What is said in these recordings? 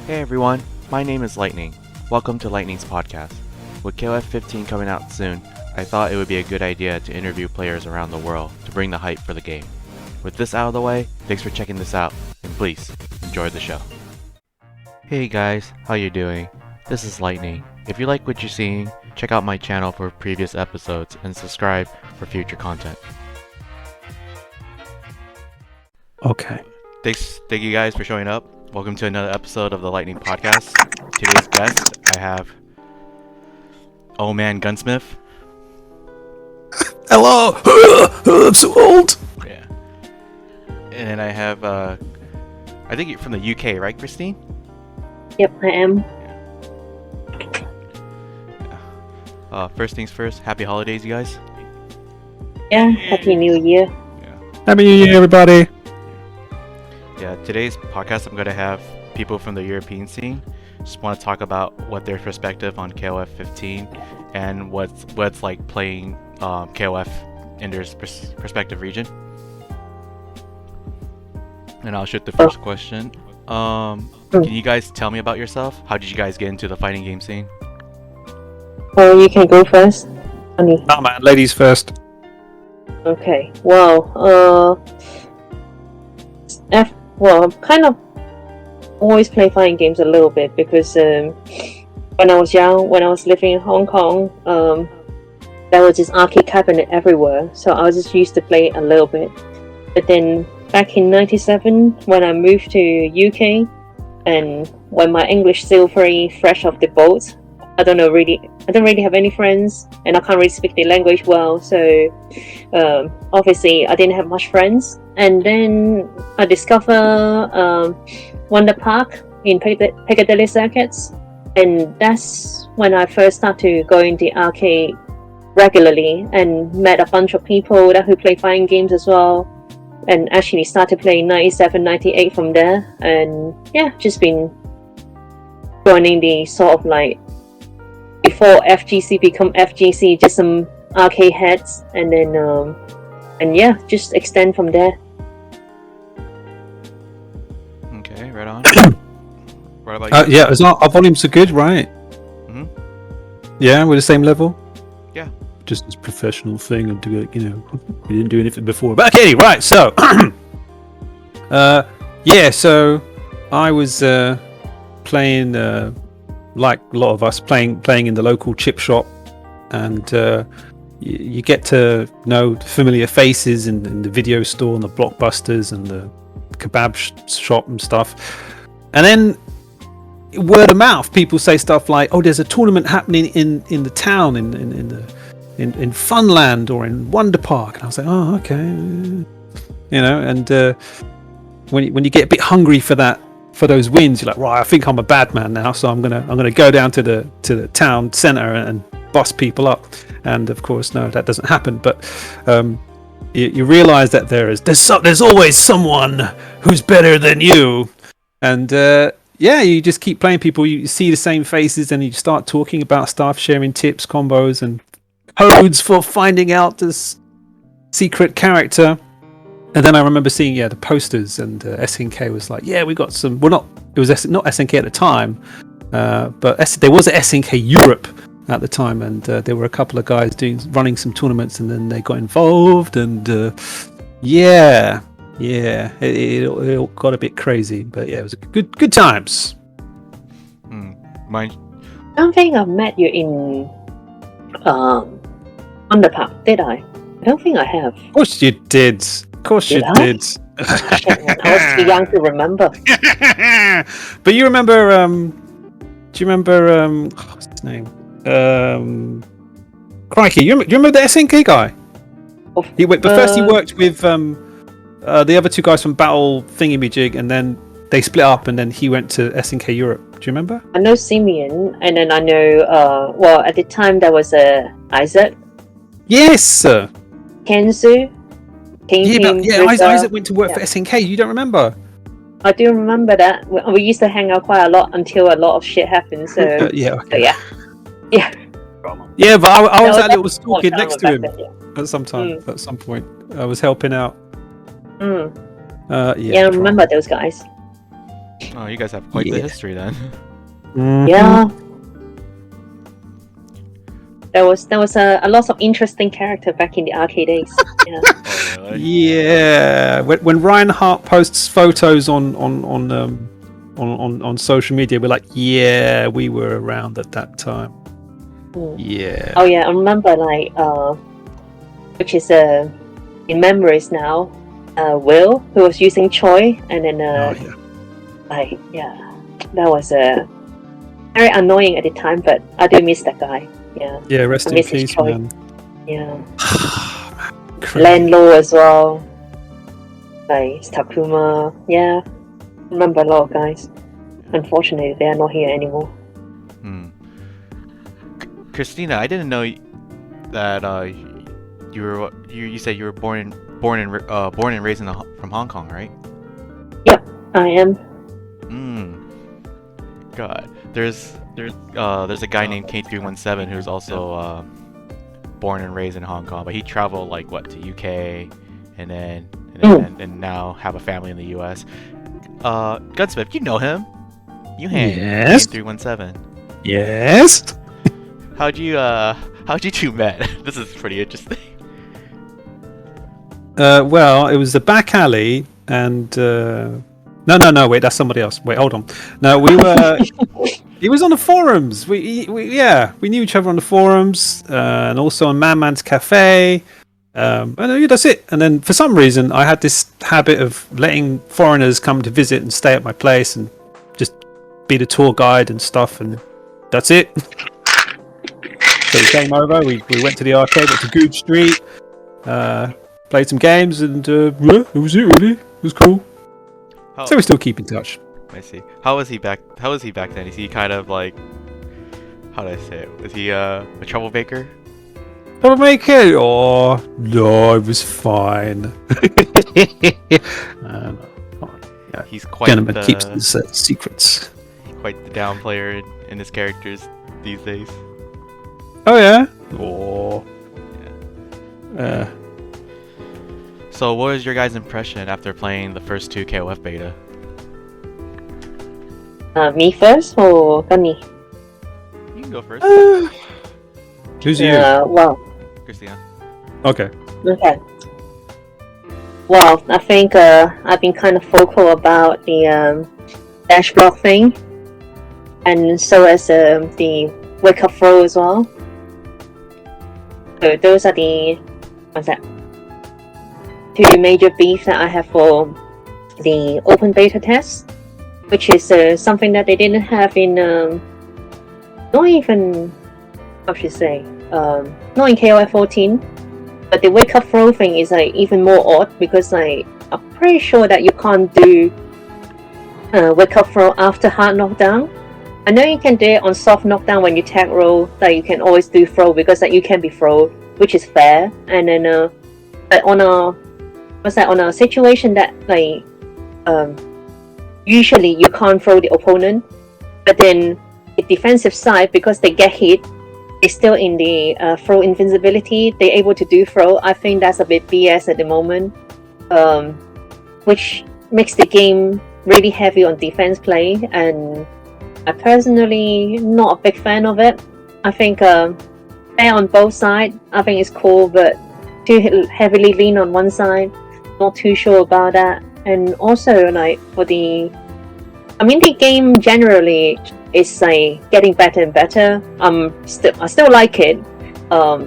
Hey everyone, my name is Lightning. Welcome to Lightning's podcast. With KOFXV coming out soon, I thought it would be a good idea to interview players around the world to bring the hype for the game. With this out of the way, thanks for checking this out, and please, enjoy the show. Hey guys, how you doing? This is Lightning. If you like what you're seeing, check out my channel for previous episodes and subscribe for future content. Okay. Thank you guys for showing up. Welcome to another episode of the Lightning Podcast. Today's guest, I have Old Man Gunsmith. Hello! I'm so old! Yeah. And I have, I think you're from the UK, right, Christine? Yep, I am. First things first, happy holidays, you guys. Yeah, Happy New Year. Happy New Year, everybody! Yeah, today's podcast I'm going to have people from the European scene. Just want to talk about what their perspective on KOF15 and what's like playing KOF in their respective region. And I'll shoot the first question. Can you guys tell me about yourself? How did you guys get into the fighting game scene? Oh, you can go first. Honey. Oh man, ladies first. Okay. Well, I've kind of always play fighting games a little bit because when I was young, when I was living in Hong Kong, there was this arcade cabinet everywhere, so I was just used to play a little bit. But then back in '97, when I moved to UK, and when my English still very fresh off the boat, I don't really have any friends, and I can't really speak the language well, so obviously I didn't have much friends. And then I discovered Wonder Park in Piccadilly Circuits, and that's when I first started to go in the arcade regularly and met a bunch of people who play fighting games as well, and actually started playing 97, 98 from there, and yeah, just been joining the sort of like before FGC become FGC, just some arcade heads, and then and yeah, just extend from there. Okay, right on. What about you? Yeah, our volumes are good, right? Mm-hmm. Yeah, we're the same level? Yeah. Just this professional thing of doing, we didn't do anything before. But okay, right, so so I was playing like a lot of us playing in the local chip shop, and you get to know familiar faces in the video store and the Blockbusters and the kebab shop and stuff. And then word of mouth, people say stuff like, "Oh, there's a tournament happening in the town in Funland or in Wonder Park," and I was like, "Oh, okay," And when you get a bit hungry for those wins, you're like, right, I think I'm a bad man now, so I'm gonna go down to the town centre and bust people up. And of course, no, that doesn't happen. But you realise that there's always someone who's better than you, and you just keep playing people. You see the same faces, and you start talking about stuff, sharing tips, combos, and codes for finding out this secret character. And then I remember seeing the posters, and SNK was like, "Yeah, we got some." Well, it was not SNK at the time, but there was a SNK Europe at the time, and there were a couple of guys running some tournaments, and then they got involved, and it all got a bit crazy, but yeah, it was good times. Mine. I don't think I've met you in Wonder Park, did I? I don't think I have. Of course you did. Of course you did. I was too young to remember. But you remember? Do you remember? What's his name? Crikey! You remember the SNK guy? First he worked with the other two guys from Battle Thingamajig, and then they split up, and then he went to SNK Europe. Do you remember? I know Simeon, and then I know. At the time there was Isaac. Yes, sir. Kenzu. Isaac went to work for SNK. You don't remember? I do remember that. We used to hang out quite a lot until a lot of shit happened. So okay. So, yeah. Yeah, but I was that little school kid next to him then, at some time. At some point, I was helping out. I remember those guys. Oh, you guys have quite the history then. Mhm. Yeah. There was a lot of interesting character back in the arcade days. Yeah. Oh, really? Yeah, when Reinhardt posts photos on social media, we're like, yeah, we were around at that time. Mm. Yeah. Oh yeah, I remember which is in memories now. Will, who was using Choi, and then that was very annoying at the time, but I do miss that guy. Yeah. Yeah, rest I in miss his peace, Choi. man. Yeah. Crazy. Landlaw as well. Like Takuma. Yeah. I remember a lot of guys. Unfortunately, they are not here anymore. Cristina, I didn't know that you said you were born and raised from Hong Kong, right? Yep, I am. God, there's a guy named K317 who's also born and raised in Hong Kong, but he traveled to UK and now have a family in the US. Gunsmith, you know him? You hang Yes. K317. Yes. How'd you two met? This is pretty interesting. Well, it was the back alley, and no, wait, that's somebody else. Wait, hold on. No, we were. He was on the forums. We knew each other on the forums, and also on Man's Cafe. And that's it. And then for some reason, I had this habit of letting foreigners come to visit and stay at my place and just be the tour guide and stuff. And that's it. So we came over. We went to the arcade, went to Good Street, played some games, and that was it. Really, it was cool. So we still keep in touch. I see. How was he back then? Is he kind of like, how do I say it? Was he a troublemaker? Troublemaker? Oh no, it was fine. He's quite Gentleman keeps his secrets. Quite the down player in his characters these days. Oh yeah. Oh. Yeah. So, what was your guys' impression after playing the first two KOF beta? Me first or Gunny? You can go first. Who's you? Well. Cristina. Okay. Okay. Well, I think I've been kind of vocal about the dash block thing, and so as the wake up throw as well. So those are the two major beefs that I have for the open beta test, which is something that they didn't have in not even not in KOF 14. But the wake up throw thing is even more odd because I'm pretty sure that you can't do wake up throw after hard knockdown. I know you can do it on soft knockdown when you tag roll, that you can always do throw because you can be thrown, which is fair. And then but on a situation that usually you can't throw the opponent, but then the defensive side, because they get hit, they're still in the throw invincibility, they're able to do throw. I think that's a bit BS at the moment, which makes the game really heavy on defense play, and I personally not a big fan of it. I think fair on both sides. I think it's cool, but too heavily lean on one side, not too sure about that. And also for the game generally is getting better and better. I still like it. But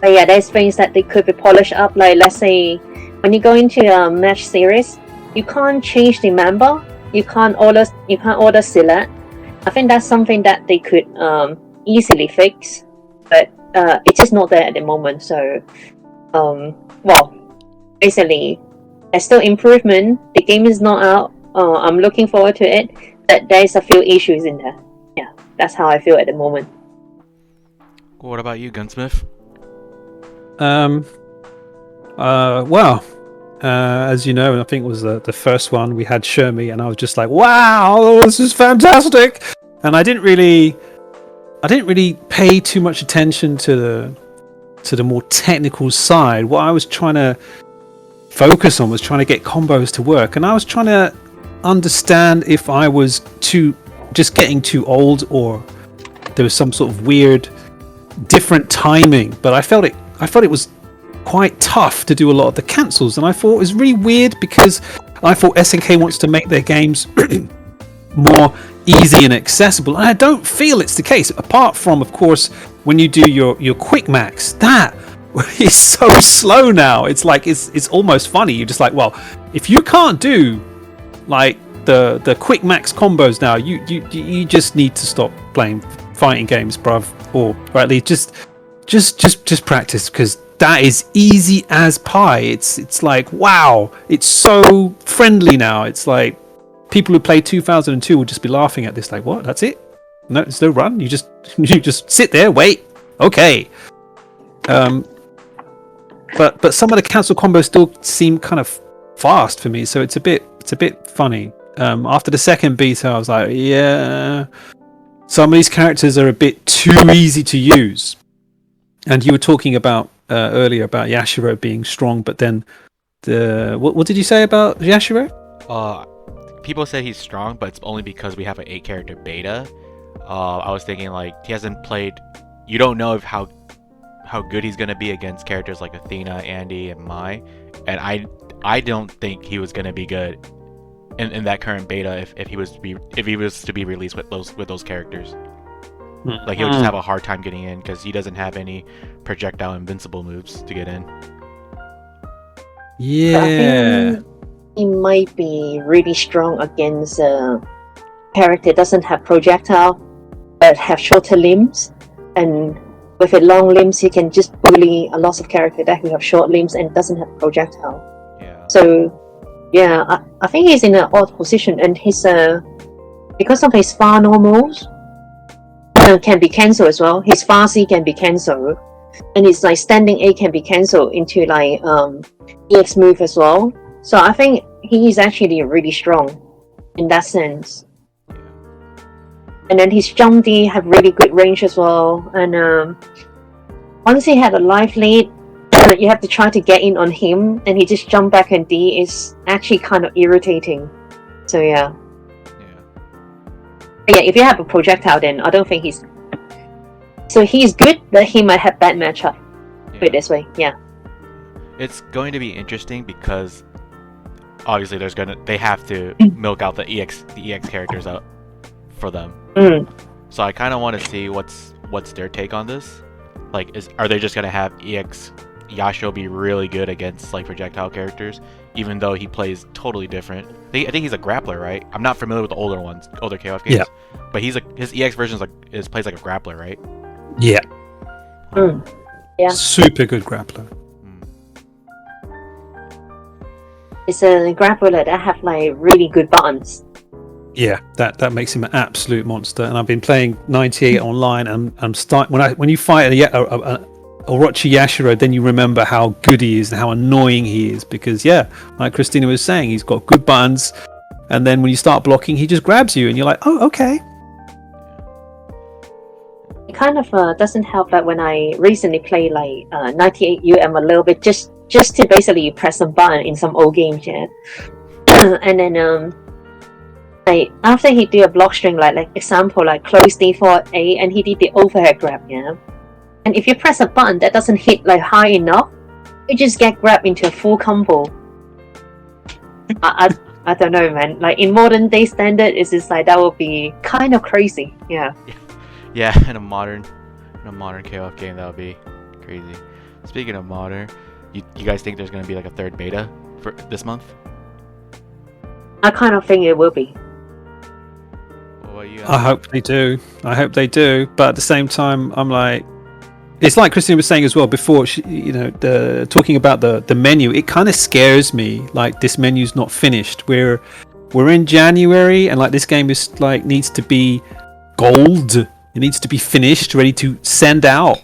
yeah, there's things that they could be polished up. Like let's say when you go into a match series, you can't change the member. You can't order select. I think that's something that they could easily fix, but it is not there at the moment. So, basically, there's still improvement. The game is not out. I'm looking forward to it, but there's a few issues in there. Yeah, that's how I feel at the moment. What about you, Gunsmith? As you know, I think it was the first one we had Shermie, and I was just like, "Wow, this is fantastic!" And I didn't really pay too much attention to the more technical side. What I was trying to focus on was trying to get combos to work, and I was trying to understand if I was just getting too old, or there was some sort of weird different timing, but I felt it was quite tough to do a lot of the cancels, and I thought it was really weird because I thought SNK wants to make their games more easy and accessible, and I don't feel it's the case, apart from, of course, when you do your quick max. That is so slow now. It's like it's almost funny. You're just like, well, if you can't do like the quick max combos now, you just need to stop playing fighting games, bruv, or at least just practice, because that is easy as pie. It's like, wow, it's so friendly now. It's like people who played 2002 will just be laughing at this, like, what? That's it? No, there's no run. You just sit there, wait. Okay. But some of the cancel combos still seem kind of fast for me, so it's a bit funny. After the second beta, I was like, yeah, some of these characters are a bit too easy to use. And you were talking about earlier about Yashiro being strong, but then what did you say about Yashiro? People say he's strong, but it's only because we have an 8-character beta. I was thinking, like, he hasn't played. You don't know how good he's gonna be against characters like Athena, Andy, and Mai, and I don't think he was gonna be good in that current beta if he was to be released with those characters. Like, he'll just have a hard time getting in because he doesn't have any projectile invincible moves to get in. Yeah, I think he might be really strong against a character doesn't have projectile but have shorter limbs, and with a long limbs he can just bully a lot of characters that who have short limbs and doesn't have projectile. Yeah. So yeah, I think he's in an odd position, and he's because of his far normals can be cancelled as well. His far C can be cancelled, and his like standing A can be cancelled into like EX move as well. So I think he is actually really strong in that sense. And then his jump D have really good range as well. And once he had a life lead, you have to try to get in on him, and he just jump back and D is actually kind of irritating. So yeah. But yeah, if you have a projectile, then I don't think he's. So he's good, but he might have bad matchup. Put it this way, yeah. It's going to be interesting because obviously they have to milk out the EX characters out for them. So I kind of want to see what's their take on this. Like, are they just gonna have EX Yashiro be really good against like projectile characters, even though he plays totally different? I think he's a grappler, right? I'm not familiar with the older KOF games. Yeah. But his EX version plays like a grappler, right? Yeah. Yeah. Super good grappler. It's a grappler that have like really good buttons. Yeah, that makes him an absolute monster. And I've been playing 98 online, and when you fight a Orochi Yashiro, then you remember how good he is and how annoying he is, because like Cristina was saying, he's got good buttons, and then when you start blocking, he just grabs you, and you're like, oh, okay. It kind of doesn't help that when I recently played like 98 UM a little bit, just to basically press some button in some old games, yeah. And then like after he did a block string, like example, like close default A, and he did the overhead grab, yeah. And if you press a button that doesn't hit like high enough, you just get grabbed into a full combo. I don't know, man. Like in modern day standard, it's just like that would be kind of crazy, yeah. Yeah, in a modern KOF game, that would be crazy. Speaking of modern, you guys think there's gonna be like a third beta for this month? I kind of think it will be. I hope they do. But at the same time, I'm like, it's like Cristina was saying as well before. Talking about the menu, it kind of scares me. Like, this menu's not finished. We're in January, and like this game is like needs to be gold. It needs to be finished, ready to send out.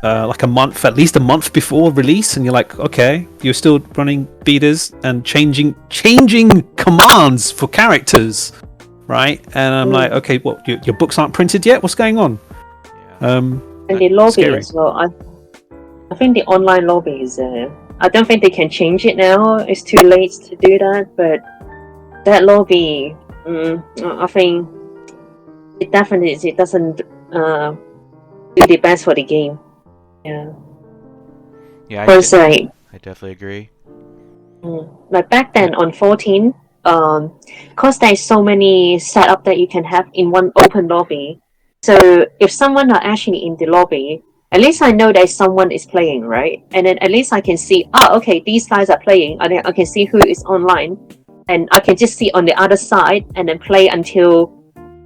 Like at least a month before release, and you're like, okay, you're still running betas and changing commands for characters, right? And I'm like, okay, what? Your books aren't printed yet? What's going on? And the lobby as well. I think the online lobby is. I don't think they can change it now. It's too late to do that. But that lobby, I think it definitely doesn't do the best for the game. Yeah. Yeah, Because I definitely agree. like back then on 14, because there's so many setup that you can have in one open lobby. So if someone are actually in the lobby, at least I know that someone is playing, right? And then at least I can see, okay, these guys are playing, and then I can see who is online, and I can just see on the other side and then play until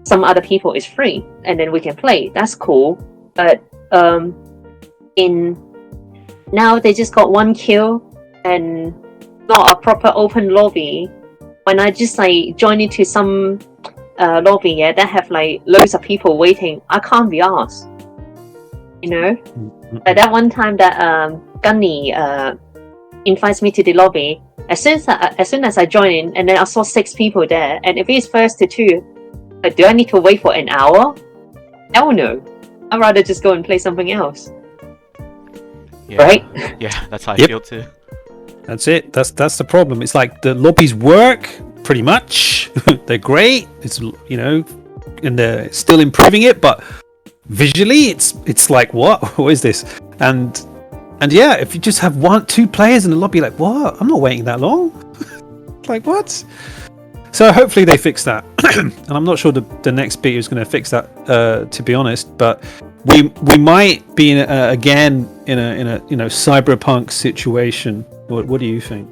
some other people is free, and then we can play. That's cool. But in now they just got one kill and not a proper open lobby. When I just like join into some lobby that have like loads of people waiting, I can't be asked. You know, like that one time that Gunny invites me to the lobby. As soon as I join in, and then I saw 6 people there, and if it's first to 2, like, do I need to wait for an hour? Hell no. I'd rather just go and play something else. Yeah. Right? Yeah, that's how I Yep. feel too. That's it. That's the problem. It's like the lobbies work pretty much. They're great. It's and they're still improving it, but visually it's like what is this? And yeah, if you just have 1-2 players in the lobby, like what? I'm not waiting that long. Like what? So hopefully they fix that. And I'm not sure the next beta is going to fix that, to be honest. But we might be again in a cyberpunk situation. What do you think?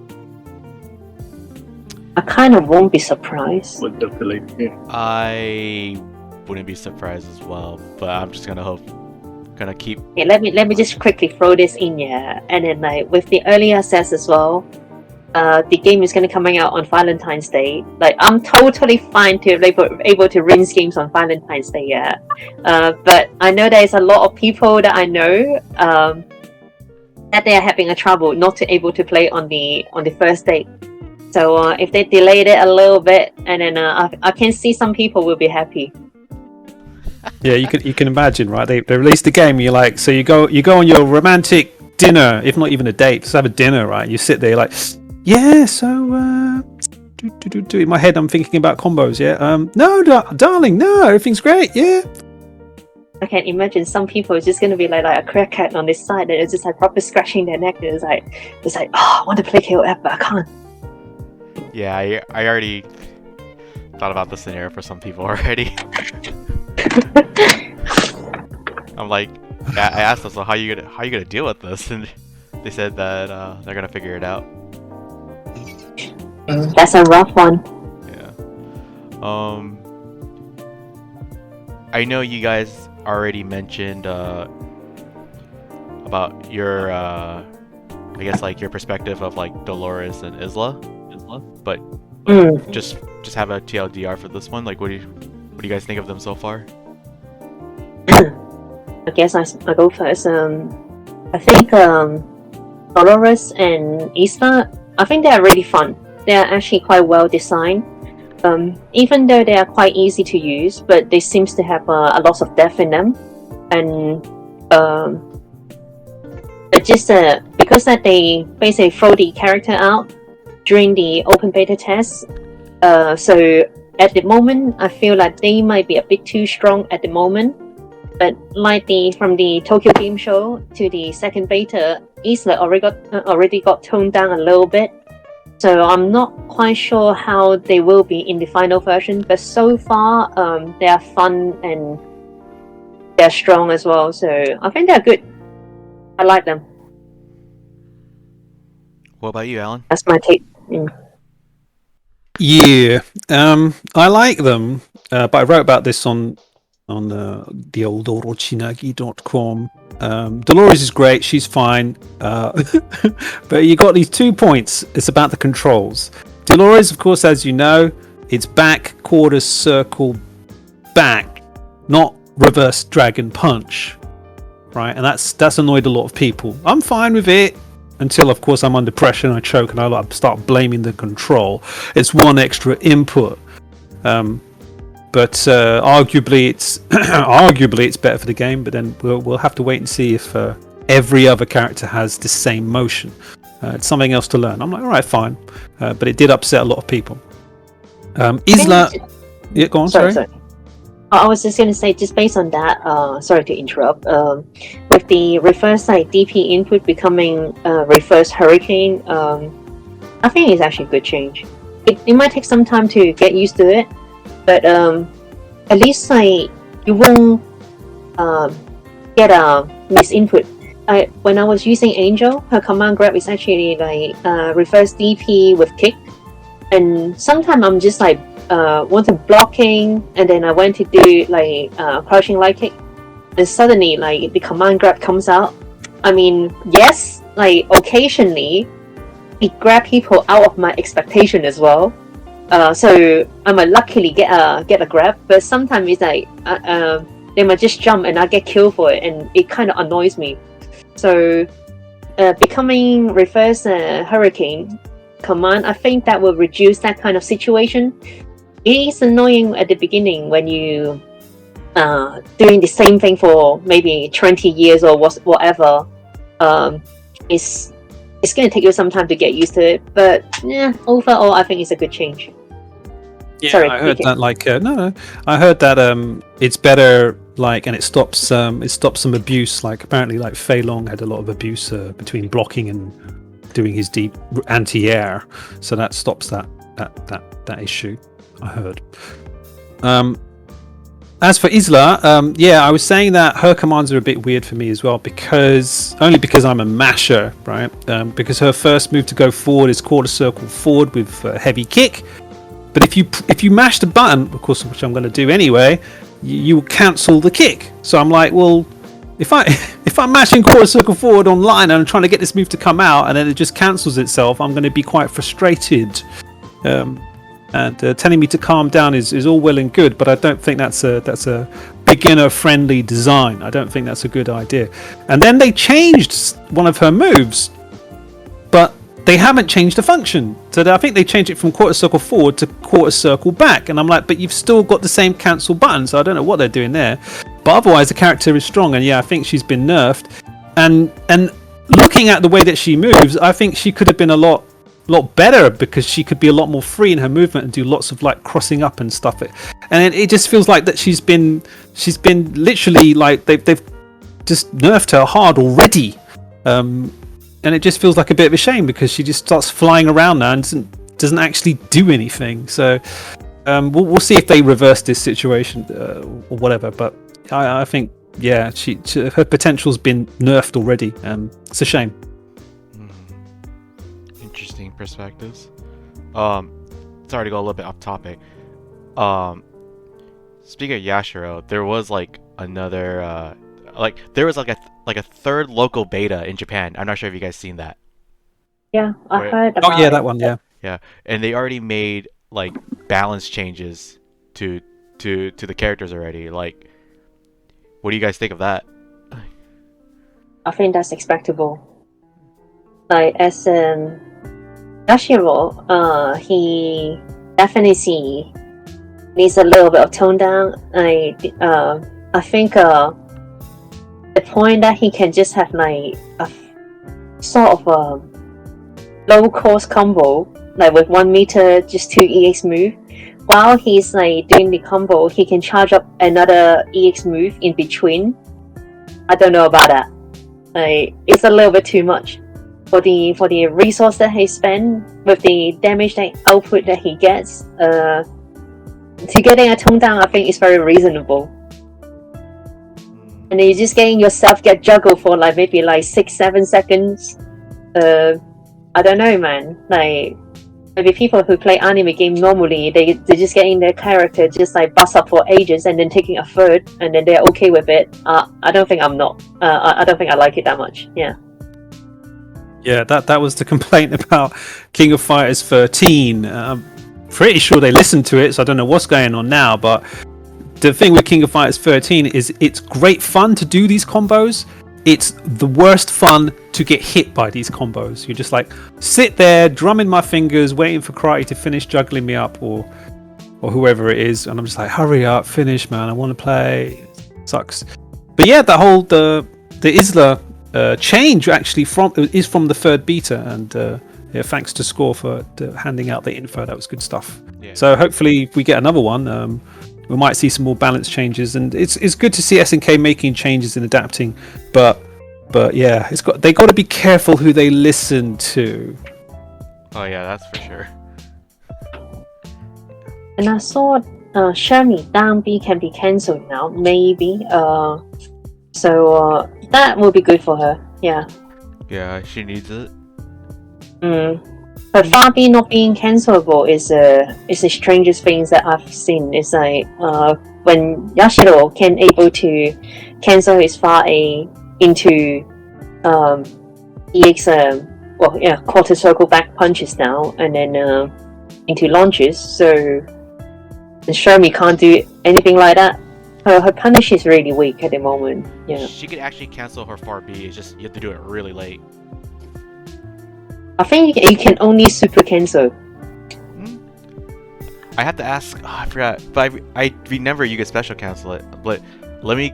I kind of won't be surprised. Would definitely, yeah. I wouldn't be surprised as well, but I'm just gonna keep. Okay, let me just quickly throw this in, and then like with the early access as well, the game is gonna coming out on Valentine's Day. Like I'm totally fine to able to rinse games on Valentine's Day, but I know there's a lot of people that I know that they are having a trouble not to able to play on the first day. So if they delayed it a little bit, and then I can see some people will be happy. Yeah, you can imagine, right? They released the game. And you're like, so you go on your romantic dinner, if not even a date, just have a dinner, right? You sit there, you're like, yeah. So in my head, I'm thinking about combos. Yeah. No, darling, no, everything's great. Yeah. I can imagine some people is just gonna be like a crackhead on this side, and it's just like proper scratching their neck. It's like, I want to play KOF, but I can't. Yeah, I already thought about the scenario for some people already. I'm like, I asked them, so how you gonna deal with this? And they said that they're gonna figure it out. That's a rough one. Yeah. I know you guys already mentioned about your I guess like your perspective of like Dolores and Isla, but just have a TLDR for this one. Like, what do you guys think of them so far? I guess I go first. I think Dolores and Isla, I think they are really fun. They are actually quite well designed. Even though they are quite easy to use, but they seems to have a lot of depth in them. And but just because that they basically throw the character out during the open beta test, so at the moment I feel like they might be a bit too strong at the moment. But like from the Tokyo Game Show to the second beta, Isla already got toned down a little bit. So I'm not quite sure how they will be in the final version. But so far, they are fun and they're strong as well. So I think they're good. I like them. What about you, Alan? That's my take. Yeah, I like them, but I wrote about this on the old Orochinagi.com. Dolores is great, she's fine, but you got these 2 points. It's about the controls. Dolores, of course, as you know, it's back, quarter, circle, back, not reverse dragon punch, right? And that's annoyed a lot of people. I'm fine with it until, of course, I'm under pressure and I choke and I start blaming the control. It's one extra input. But arguably it's better for the game. But then we'll have to wait and see if every other character has the same motion. It's something else to learn. I'm like, all right, fine. But it did upset a lot of people. Isla. Yeah, go on. Sorry. I was just going to say, just based on that, sorry to interrupt, with the reverse DP input becoming reverse hurricane, I think it's actually a good change. It might take some time to get used to it, but at least you won't get a misinput. When I was using Angel, her command grab is actually reverse DP with kick, and sometimes I'm just wanted blocking, and then I went to do crouching light kick, and suddenly the command grab comes out. I mean, yes, occasionally it grab people out of my expectation as well. So I might luckily get a grab, but sometimes it's they might just jump and I get killed for it, and it kind of annoys me. So becoming reverse hurricane command, I think that will reduce that kind of situation. It is annoying at the beginning when you doing the same thing for maybe 20 years or whatever. It's going to take you some time to get used to it, but yeah, overall I think it's a good change. Yeah, sorry, I heard that no, I heard that it's better and it stops some abuse. Apparently Fei Long had a lot of abuse between blocking and doing his deep anti-air, so that stops that issue, I heard. As for Isla, I was saying that her commands are a bit weird for me as well, because I'm a masher, right? Because her first move to go forward is quarter circle forward with a heavy kick. But if you mash the button, of course, which I'm going to do anyway, you will cancel the kick. So I'm like, well, if I'm mashing quarter circle forward online and I'm trying to get this move to come out and then it just cancels itself, I'm going to be quite frustrated. And telling me to calm down is all well and good, but I don't think that's a beginner-friendly design. I don't think that's a good idea. And then they changed one of her moves, but they haven't changed the function. So I think they changed it from quarter circle forward to quarter circle back. And I'm like, but you've still got the same cancel button, so I don't know what they're doing there. But otherwise, the character is strong, and yeah, I think she's been nerfed. And looking at the way that she moves, I think she could have been a lot better, because she could be a lot more free in her movement and do lots of crossing up and stuff. And it just feels like that she's been literally they've just nerfed her hard already. And it just feels like a bit of a shame, because she just starts flying around now and doesn't actually do anything. So we'll see if they reverse this situation or whatever. But I think her potential's been nerfed already. It's a shame. Interesting perspectives. Sorry to go a little bit off topic. Speaking of Yashiro, there was another there was a third local beta in Japan. I'm not sure if you guys seen that. Yeah, I heard about yeah, that one, yeah. Yeah, and they already made balance changes to the characters already. What do you guys think of that? I think that's expectable. As Yashiro, he definitely needs a little bit of tone down. I think the point that he can just have a sort of a low cost combo, with 1 meter, just 2 EX move. While he's doing the combo, he can charge up another EX move in between. I don't know about that. It's a little bit too much for the resource that he spent with the damage output that he gets. To getting a tone down, I think is very reasonable. And you're just getting yourself get juggled for maybe 6-7 seconds. I don't know, man. Maybe people who play anime game normally, they're just getting their character just bust up for ages and then taking a third, and then they're okay with it. I don't think I'm not. I don't think I like it that much. Yeah. Yeah, that was the complaint about King of Fighters 13. I'm pretty sure they listened to it, so I don't know what's going on now, but the thing with King of Fighters 13 is it's great fun to do these combos. It's the worst fun to get hit by these combos. You just sit there, drumming my fingers, waiting for Karate to finish juggling me up, or whoever it is, and I'm just hurry up, finish, man, I want to play. It sucks. But yeah, the whole the Isla change actually is from the third beta, and thanks to Score for handing out the info. That was good stuff. Yeah. So hopefully, if we get another one, we might see some more balance changes, and it's good to see SNK making changes and adapting. But yeah, they got to be careful who they listen to. Oh yeah, that's for sure. And I saw Shermie down B can be cancelled now, maybe. So that will be good for her. Yeah. Yeah, she needs it. But far B not being cancelable is the strangest things that I've seen. It's like when Yashiro can able to cancel his far A into EX quarter circle back punches now, and then into launches. So and Shermie can't do anything like that. Her punish is really weak at the moment. Yeah. She could actually cancel her far B. It's just you have to do it really late. I think you can only super cancel. I have to ask. Oh, I forgot. But I remember you could special cancel it. But let me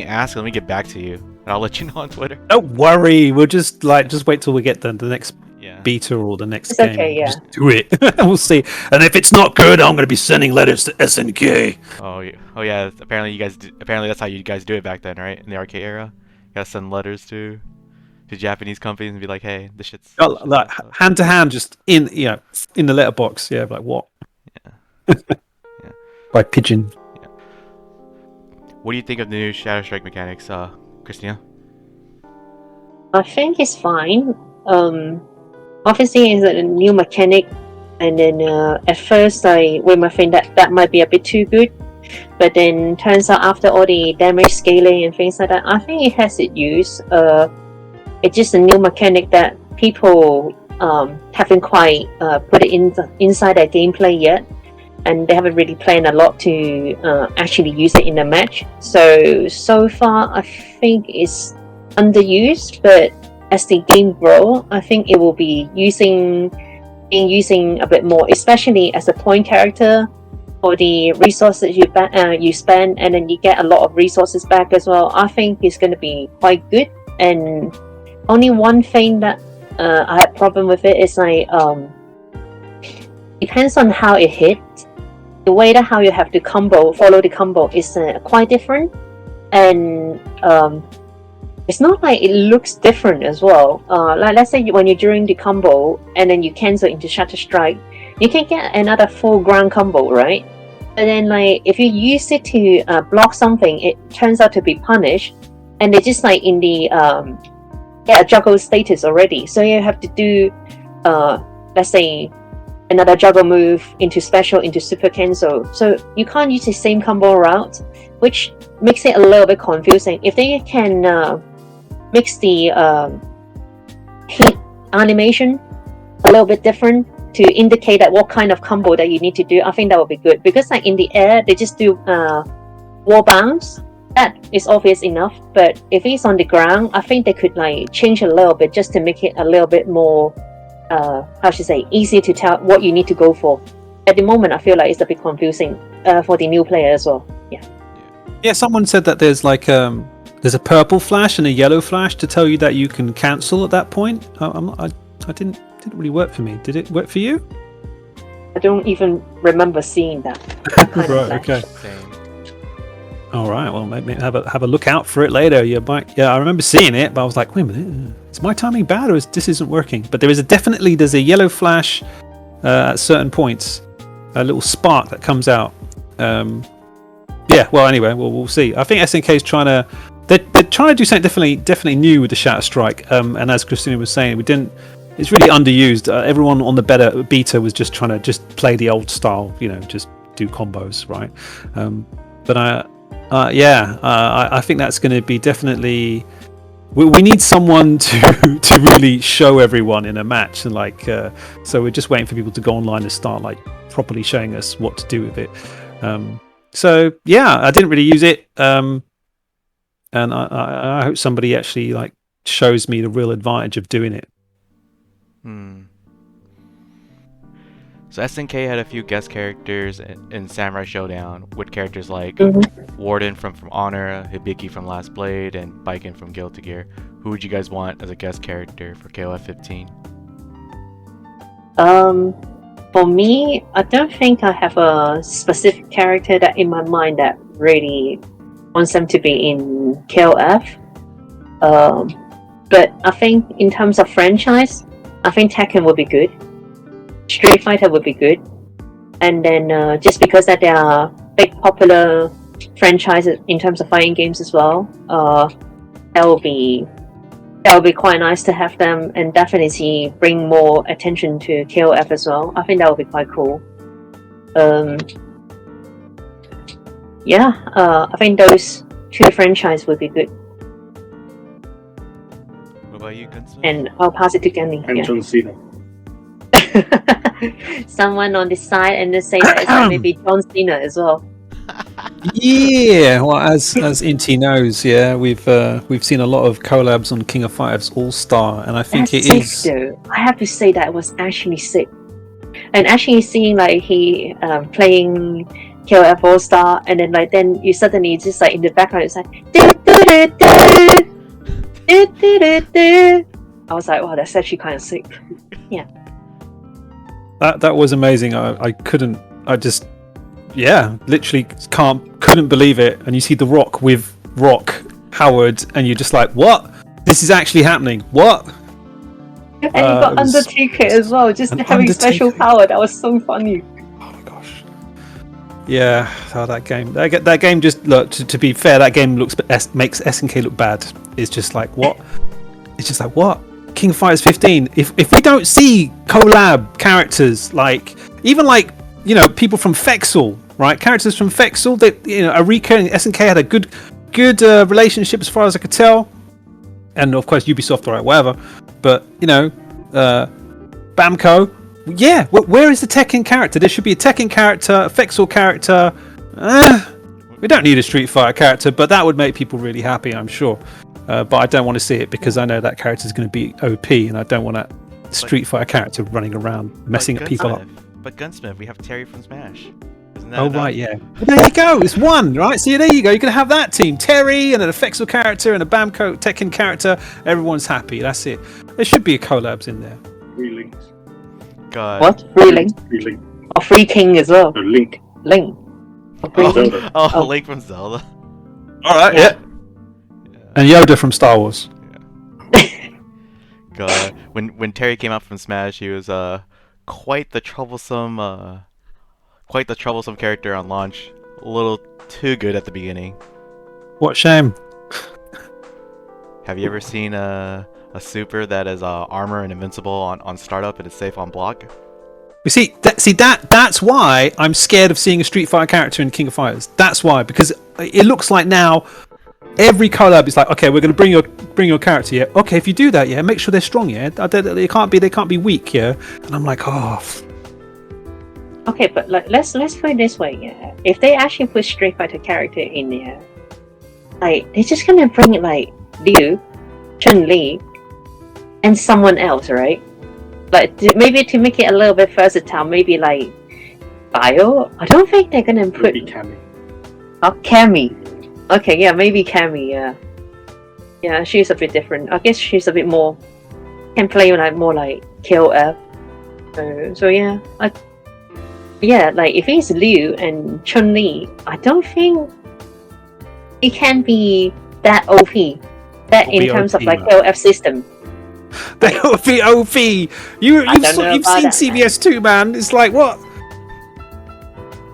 ask. Let me get back to you, and I'll let you know on Twitter. Don't worry. We'll just wait till we get the next Yeah. beta or the next It's game. okay, yeah. Just do it. We'll see. And if it's not good, I'm going to be sending letters to SNK. Oh yeah. Apparently that's how you guys do it back then, right? In the arcade era, you gotta send letters to Japanese companies and be like, hey, this shit's Like hand to hand, just in the letterbox. Yeah, like what? Yeah. Yeah. By pigeon. Yeah. What do you think of the new Shadow Strike mechanics, Cristina? I think it's fine. Obviously, it's a new mechanic, and then at first I with my friend that might be a bit too good, but then turns out after all the damage scaling and things like that, I think it has its use. It's just a new mechanic that people haven't quite put it inside their gameplay yet, and they haven't really planned a lot to actually use it in a match. So far, I think it's underused, but as the game grows, I think it will be using a bit more, especially as a point character, for the resources you spend, and then you get a lot of resources back as well. I think it's going to be quite good. And only one thing that I have problem with it is like depends on how it hits. The way that how you have to follow the combo is quite different, and it's not like it looks different as well. Like let's say when you're doing the combo and then you cancel into Shatter Strike, you can get another full ground combo, right? And then like if you use it to block something, it turns out to be punished, and they're just like in the juggle status already. So you have to do let's say another juggle move into special into super cancel. So you can't use the same combo route, which makes it a little bit confusing. If they can mix the hit animation a little bit different to indicate that what kind of combo that you need to do, I think that would be good. Because like in the air, they just do wall bounce. That is obvious enough. But if it's on the ground, I think they could like change a little bit just to make it a little bit more, easy to tell what you need to go for. At the moment, I feel like it's a bit confusing for the new player as well. Yeah. Yeah, someone said that there's like there's a purple flash and a yellow flash to tell you that you can cancel at that point. I didn't really work for me. Did it work for you? I don't even remember seeing that. Right. Okay. Same. All right. Well, maybe have a look out for it later. Yeah, I remember seeing it, but I was like, wait a minute, is my timing bad or this isn't working? But there's a yellow flash at certain points, a little spark that comes out. Yeah. Well, anyway, we'll see. I think SNK is they're trying to do something definitely new with the Shatter Strike. And as Cristina was saying, it's really underused. Everyone on the beta was just trying to just play the old style, just do combos, right? But I think that's going to be definitely. We need someone to really show everyone in a match, and so we're just waiting for people to go online and start like properly showing us what to do with it. So yeah, I didn't really use it, and I hope somebody actually like shows me the real advantage of doing it. So SNK had a few guest characters in Samurai Showdown with characters like Warden from Honor, Hibiki from Last Blade, and Baiken from Guilty Gear. Who would you guys want as a guest character for KOF 15? For me, I don't think I have a specific character that in my mind that really wants them to be in KOF. But I think in terms of franchise, I think Tekken would be good. Street Fighter would be good. And then just because that there are big popular franchises in terms of fighting games as well, that would be quite nice to have them, and definitely bring more attention to KOF as well. I think that would be quite cool. I think those two franchises would be good. What about you, Gunsmith? And I'll pass it to Kenny. And John Cena. Someone on this side, and then say that it's like maybe John Cena as well. Yeah, well, as Inti knows, yeah, we've seen a lot of collabs on King of Fighters All Star, and I think That's it sick, is. though. I have to say that it was actually sick, and actually seeing like he playing KOF All Star, and then you suddenly just like in the background it's like I was like, wow, that's actually kind of sick. Yeah. That was amazing. I just literally couldn't believe it. And you see The Rock with Rock Howard, and you're just like, what? This is actually happening. What? And you got Undertaker as well, just having special power. That was so funny. Oh my gosh. Yeah, that game just look. To be fair, that game makes SNK look bad. It's just like what? It's just like what? King of Fighters 15. If we don't see collab characters like even like people from Fexel, right? Characters from Fexel, Arika and SNK had a good relationship as far as I could tell, and of course Ubisoft, right? Whatever. But Bamco. Yeah, where is the Tekken character? There should be a Tekken character, a Fexel character. We don't need a Street Fighter character, but that would make people really happy, I'm sure. But I don't want to see it because I know that character is going to be OP, and I don't want a Street Fighter character running around messing people up. But Gunsmith, we have Terry from Smash. Isn't that enough? Right, yeah. Well, there you go. It's one, right? See, there you go. You can have that team: Terry and an Fexel character and a Bamco Tekken character. Everyone's happy. That's it. There should be collabs in there. Free links. God. What? Free Link? Free link. Or Free King as well. No, Link. Link. Link from Zelda. All right, yeah. And Yoda from Star Wars. Yeah. God, when Terry came out from Smash, he was quite the troublesome character on launch. A little too good at the beginning. What shame. Have you ever seen a super that is armor and invincible on startup and is safe on block? You see, that's why I'm scared of seeing a Street Fighter character in King of Fighters. That's why, because it looks like now every collab is like, okay, we're going to bring your character, yeah. Okay, if you do that, yeah, make sure they're strong, yeah. They can't be weak, yeah. And I'm like, oh. Okay, but like let's put it this way, yeah. If they actually put Street Fighter character in there, like they're just gonna bring like Liu, Chun-Li, and someone else, right? Like maybe to make it a little bit versatile, maybe like Bio. I don't think they're gonna put Cammy. Oh, Cammy. Okay, yeah, maybe Cammy. Yeah, she's a bit different. I guess she's a bit more can play like more like KOF. So yeah, like if it's Liu and Chun-Li, I don't think it can be that OP. That in terms of like KOF system. That would be OP. You've seen CBS 2, man. It's like what?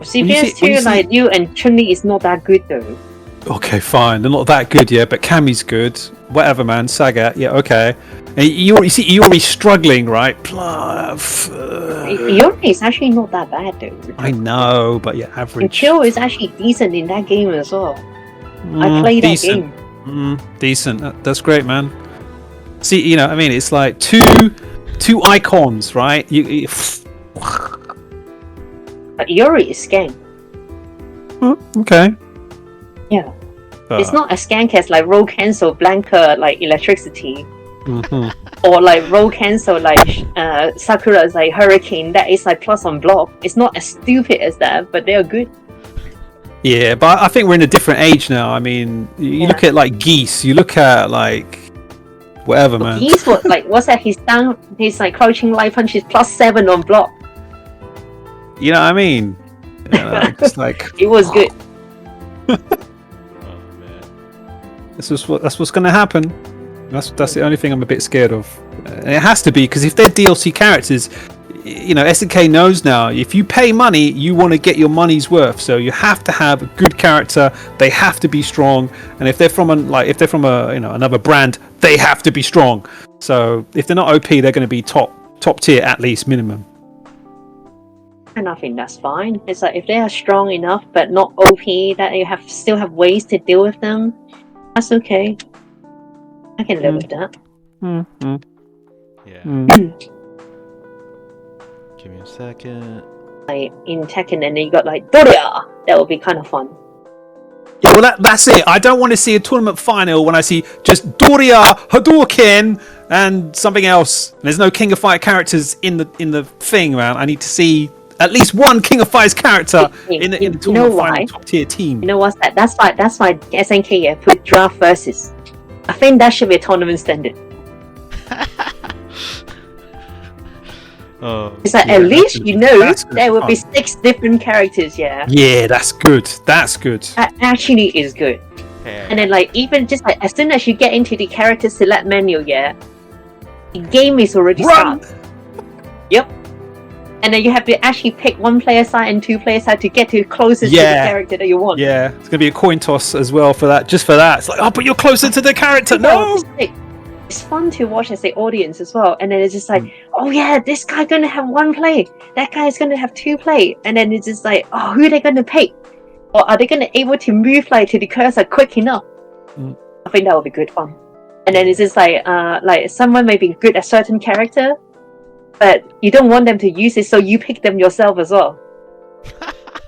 CBS 2, like Liu and Chun-Li is not that good though. Okay, fine. They're not that good, yeah. But Cammy's good. Whatever, man. Sagat, yeah, okay. And Iori's struggling, right? Iori is actually not that bad though. I know, but yeah, average. And Chill is actually decent in that game as well. I played that game. Decent. That's great, man. See, I mean, it's like two icons, right? But Iori is scan. Okay. Yeah. It's not as scan as like roll cancel Blanca like electricity. Mm-hmm. Or like roll cancel like Sakura's like hurricane that is like plus on block. It's not as stupid as that, but they're good. Yeah, but I think we're in a different age now. I mean, you look at like Geese, you look at like whatever, man. He's what, like, what's that? He's down. He's like crouching light punch is +7 on block. You know what I mean? It's like It was good. Oh man. that's what's going to happen. That's the only thing I'm a bit scared of. And it has to be, because if they're DLC characters, you know, SNK knows now, if you pay money, you want to get your money's worth. So you have to have a good character. They have to be strong. And if they're from another brand, they have to be strong. So if they're not OP, they're going to be top tier at least, minimum. And I think that's fine. It's like if they are strong enough but not OP, that you still have ways to deal with them. That's okay. I can live with that. Yeah. Mm. Give me a second. Like in Tekken, and then you got like Doria. That would be kind of fun. Yeah, well, that's it. I don't want to see a tournament final when I see just Doria, Hadouken, and something else. There's no King of Fight characters in the thing, man. I need to see at least one King of Fight's character in the tournament final top tier team. You know what's that? That's why SNK put draft versus. I think that should be a tournament standard. It's like at least you know there will be 6 different characters. Yeah. Yeah, that's good. That's good. That actually is good. Okay. And then like even just like as soon as you get into the character select menu, yeah, the game is already started. Yep. And then you have to actually pick 1 player side and 2 player side to get to closest to the character that you want. Yeah, it's gonna be a coin toss as well for that. Just for that, it's like, oh, but you're closer to the character. No. It's fun to watch as the audience as well, and then it's just like, oh yeah, this guy gonna have 1 play, that guy is gonna have 2 play, and then it's just like, oh, who are they gonna pick, or are they gonna able to move like to the cursor quick enough? I think that would be good fun. And then it's just like someone may be good at certain character, but you don't want them to use it, so you pick them yourself as well.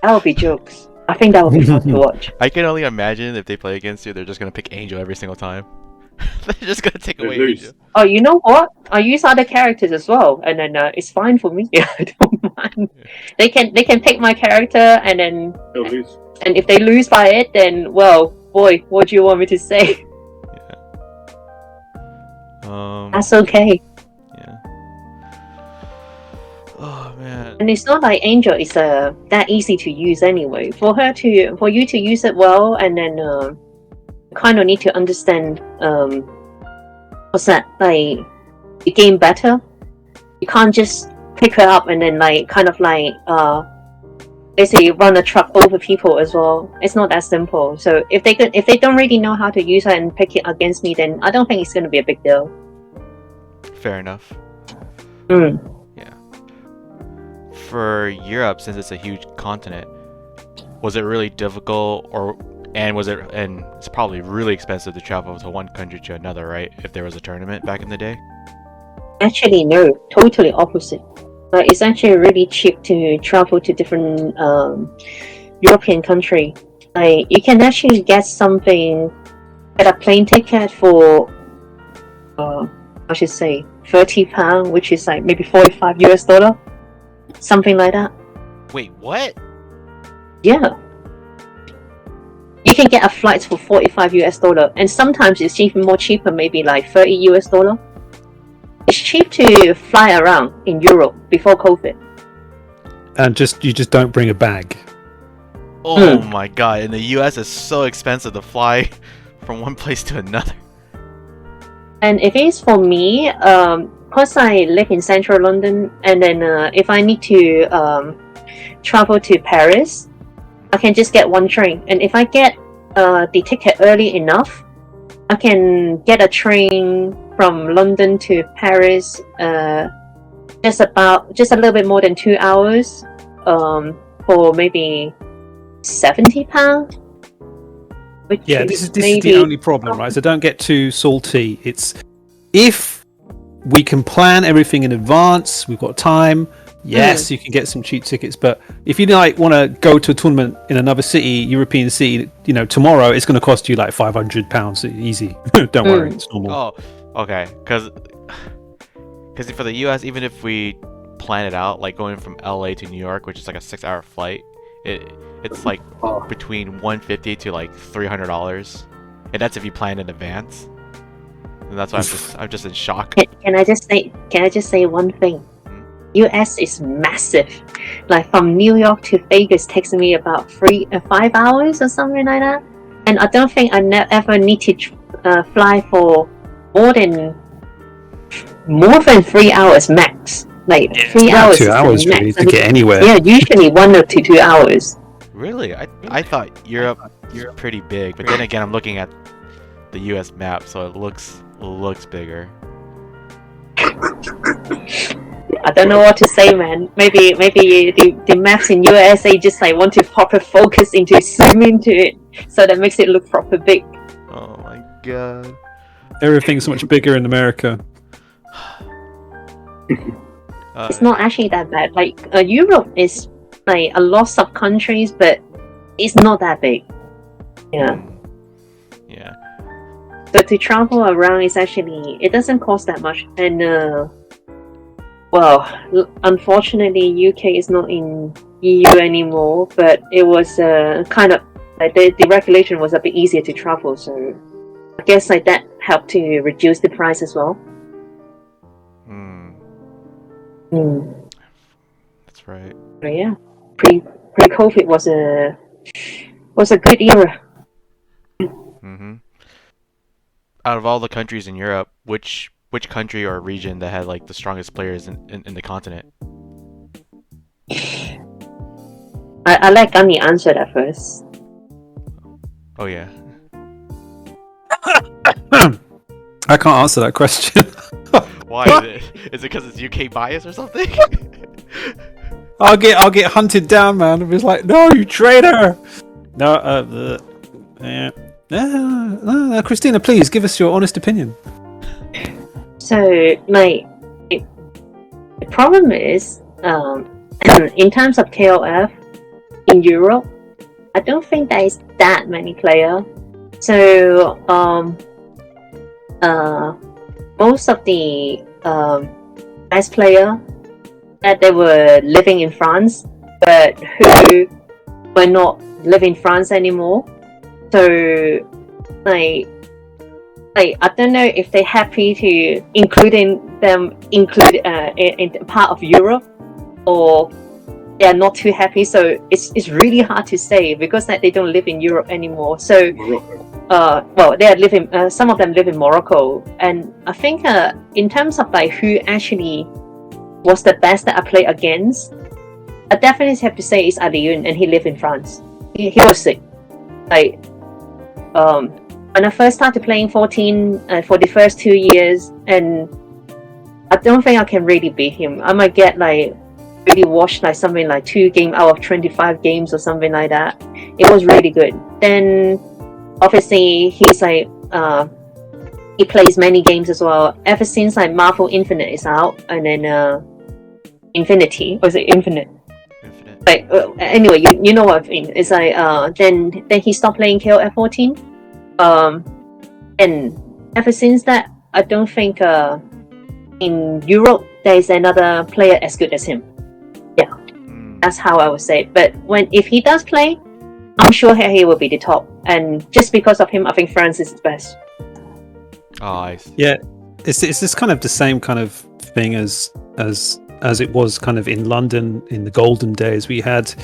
That would be jokes. I think that would be fun to watch. I can only imagine if they play against you, they're just gonna pick Angel every single time. They're just gonna take away Angel. Oh, you know what? I use other characters as well, and then it's fine for me. I don't mind. They can pick my character, and then and if they lose by it, then well, boy, what do you want me to say? Yeah. That's okay. Yeah. Oh man. And it's not like Angel is that easy to use anyway. For you to use it well, and then kind of need to understand what's that, like the game better. You can't just pick her up and then like kind of like basically run a truck over people as well. It's not that simple. So if they don't really know how to use her and pick it against me, then I don't think it's going to be a big deal. Fair enough. Yeah. For Europe, since it's a huge continent, was it really difficult, and it's probably really expensive to travel to one country to another, right? If there was a tournament back in the day? Actually, no. Totally opposite. It's actually really cheap to travel to different European country. You can actually get a plane ticket for, I should say, £30, which is like maybe $45, something like that. Wait, what? Yeah. You can get a flight for $45, and sometimes it's even more cheaper, maybe like $30. It's cheap to fly around in Europe before COVID. And you just don't bring a bag. Oh my god! In the US, it's so expensive to fly from one place to another. And if it's for me, because I live in central London, and then if I need to travel to Paris, I can just get 1 train, and if I get the ticket early enough, I can get a train from London to Paris just a little bit more than 2 hours for maybe £70. Yeah, this is the only problem, right? So don't get too salty. It's if we can plan everything in advance, we've got time. Yes, you can get some cheap tickets, but if you want to go to a tournament in another European city, tomorrow, it's going to cost you like £500 easy. Don't worry, it's normal. Oh, okay. Because for the US, even if we plan it out, like going from LA to New York, which is like a 6-hour flight, it's like between $150 to like $300, and that's if you plan in advance. And that's why I'm just in shock. Can I just say one thing? US is massive. Like from New York to Vegas takes me about 5 hours or something like that. And I don't think I ever need to fly for more than 3 hours max. Like 3 hours. 2 hours really to get anywhere. Yeah, usually 1 to 2 hours. Really? I thought Europe pretty big, but then again I'm looking at the US map, so it looks bigger. I don't know what to say, man. Maybe the maps in USA just like want to proper focus into zoom into it, so that makes it look proper big. Oh my god. Everything's so much bigger in America. It's not actually that bad. Like Europe is like a lot of countries, but it's not that big. Yeah. Yeah. So to travel around is actually, it doesn't cost that much, and well, unfortunately UK is not in EU anymore, but it was kind of like the regulation was a bit easier to travel, so I guess like that helped to reduce the price as well. That's right. But yeah, pre-COVID was a good era. Out of all the countries in Europe, which country or region that had like the strongest players in the continent? I let Gummy answer that first. Oh yeah. I can't answer that question. Why is it because it's UK bias or something? I'll get hunted down, man. It's like, no, you traitor. No, Cristina, please give us your honest opinion. So, like, the problem is, in terms of KOF in Europe, I don't think there is that many players. So, most of the best players that they were living in France, but who were not living in France anymore. So, like I don't know if they're happy to include in part of Europe, or they're not too happy. So it's really hard to say because like, they don't live in Europe anymore. So, well, they are living. Some of them live in Morocco, and I think in terms of like who actually was the best that I played against, I definitely have to say it's Aliyun, and he lived in France. He was sick. Like, when I first started playing 14 for the first 2 years, and I don't think I can really beat him. I might get like really watched like something like 2 games out of 25 games or something like that. It was really good. Then obviously he's like he plays many games as well. Ever since like Marvel Infinite is out, and then Infinity, was it Infinite? Like anyway, you know what I mean. It's like then he stopped playing KOF 14. And ever since that, I don't think in Europe there is another player as good as him. Yeah, that's how I would say it. But if he does play, I'm sure he will be the top. And just because of him, I think France is the best. Oh, I see. Yeah, it's this kind of the same kind of thing as it was kind of in London in the golden days. We had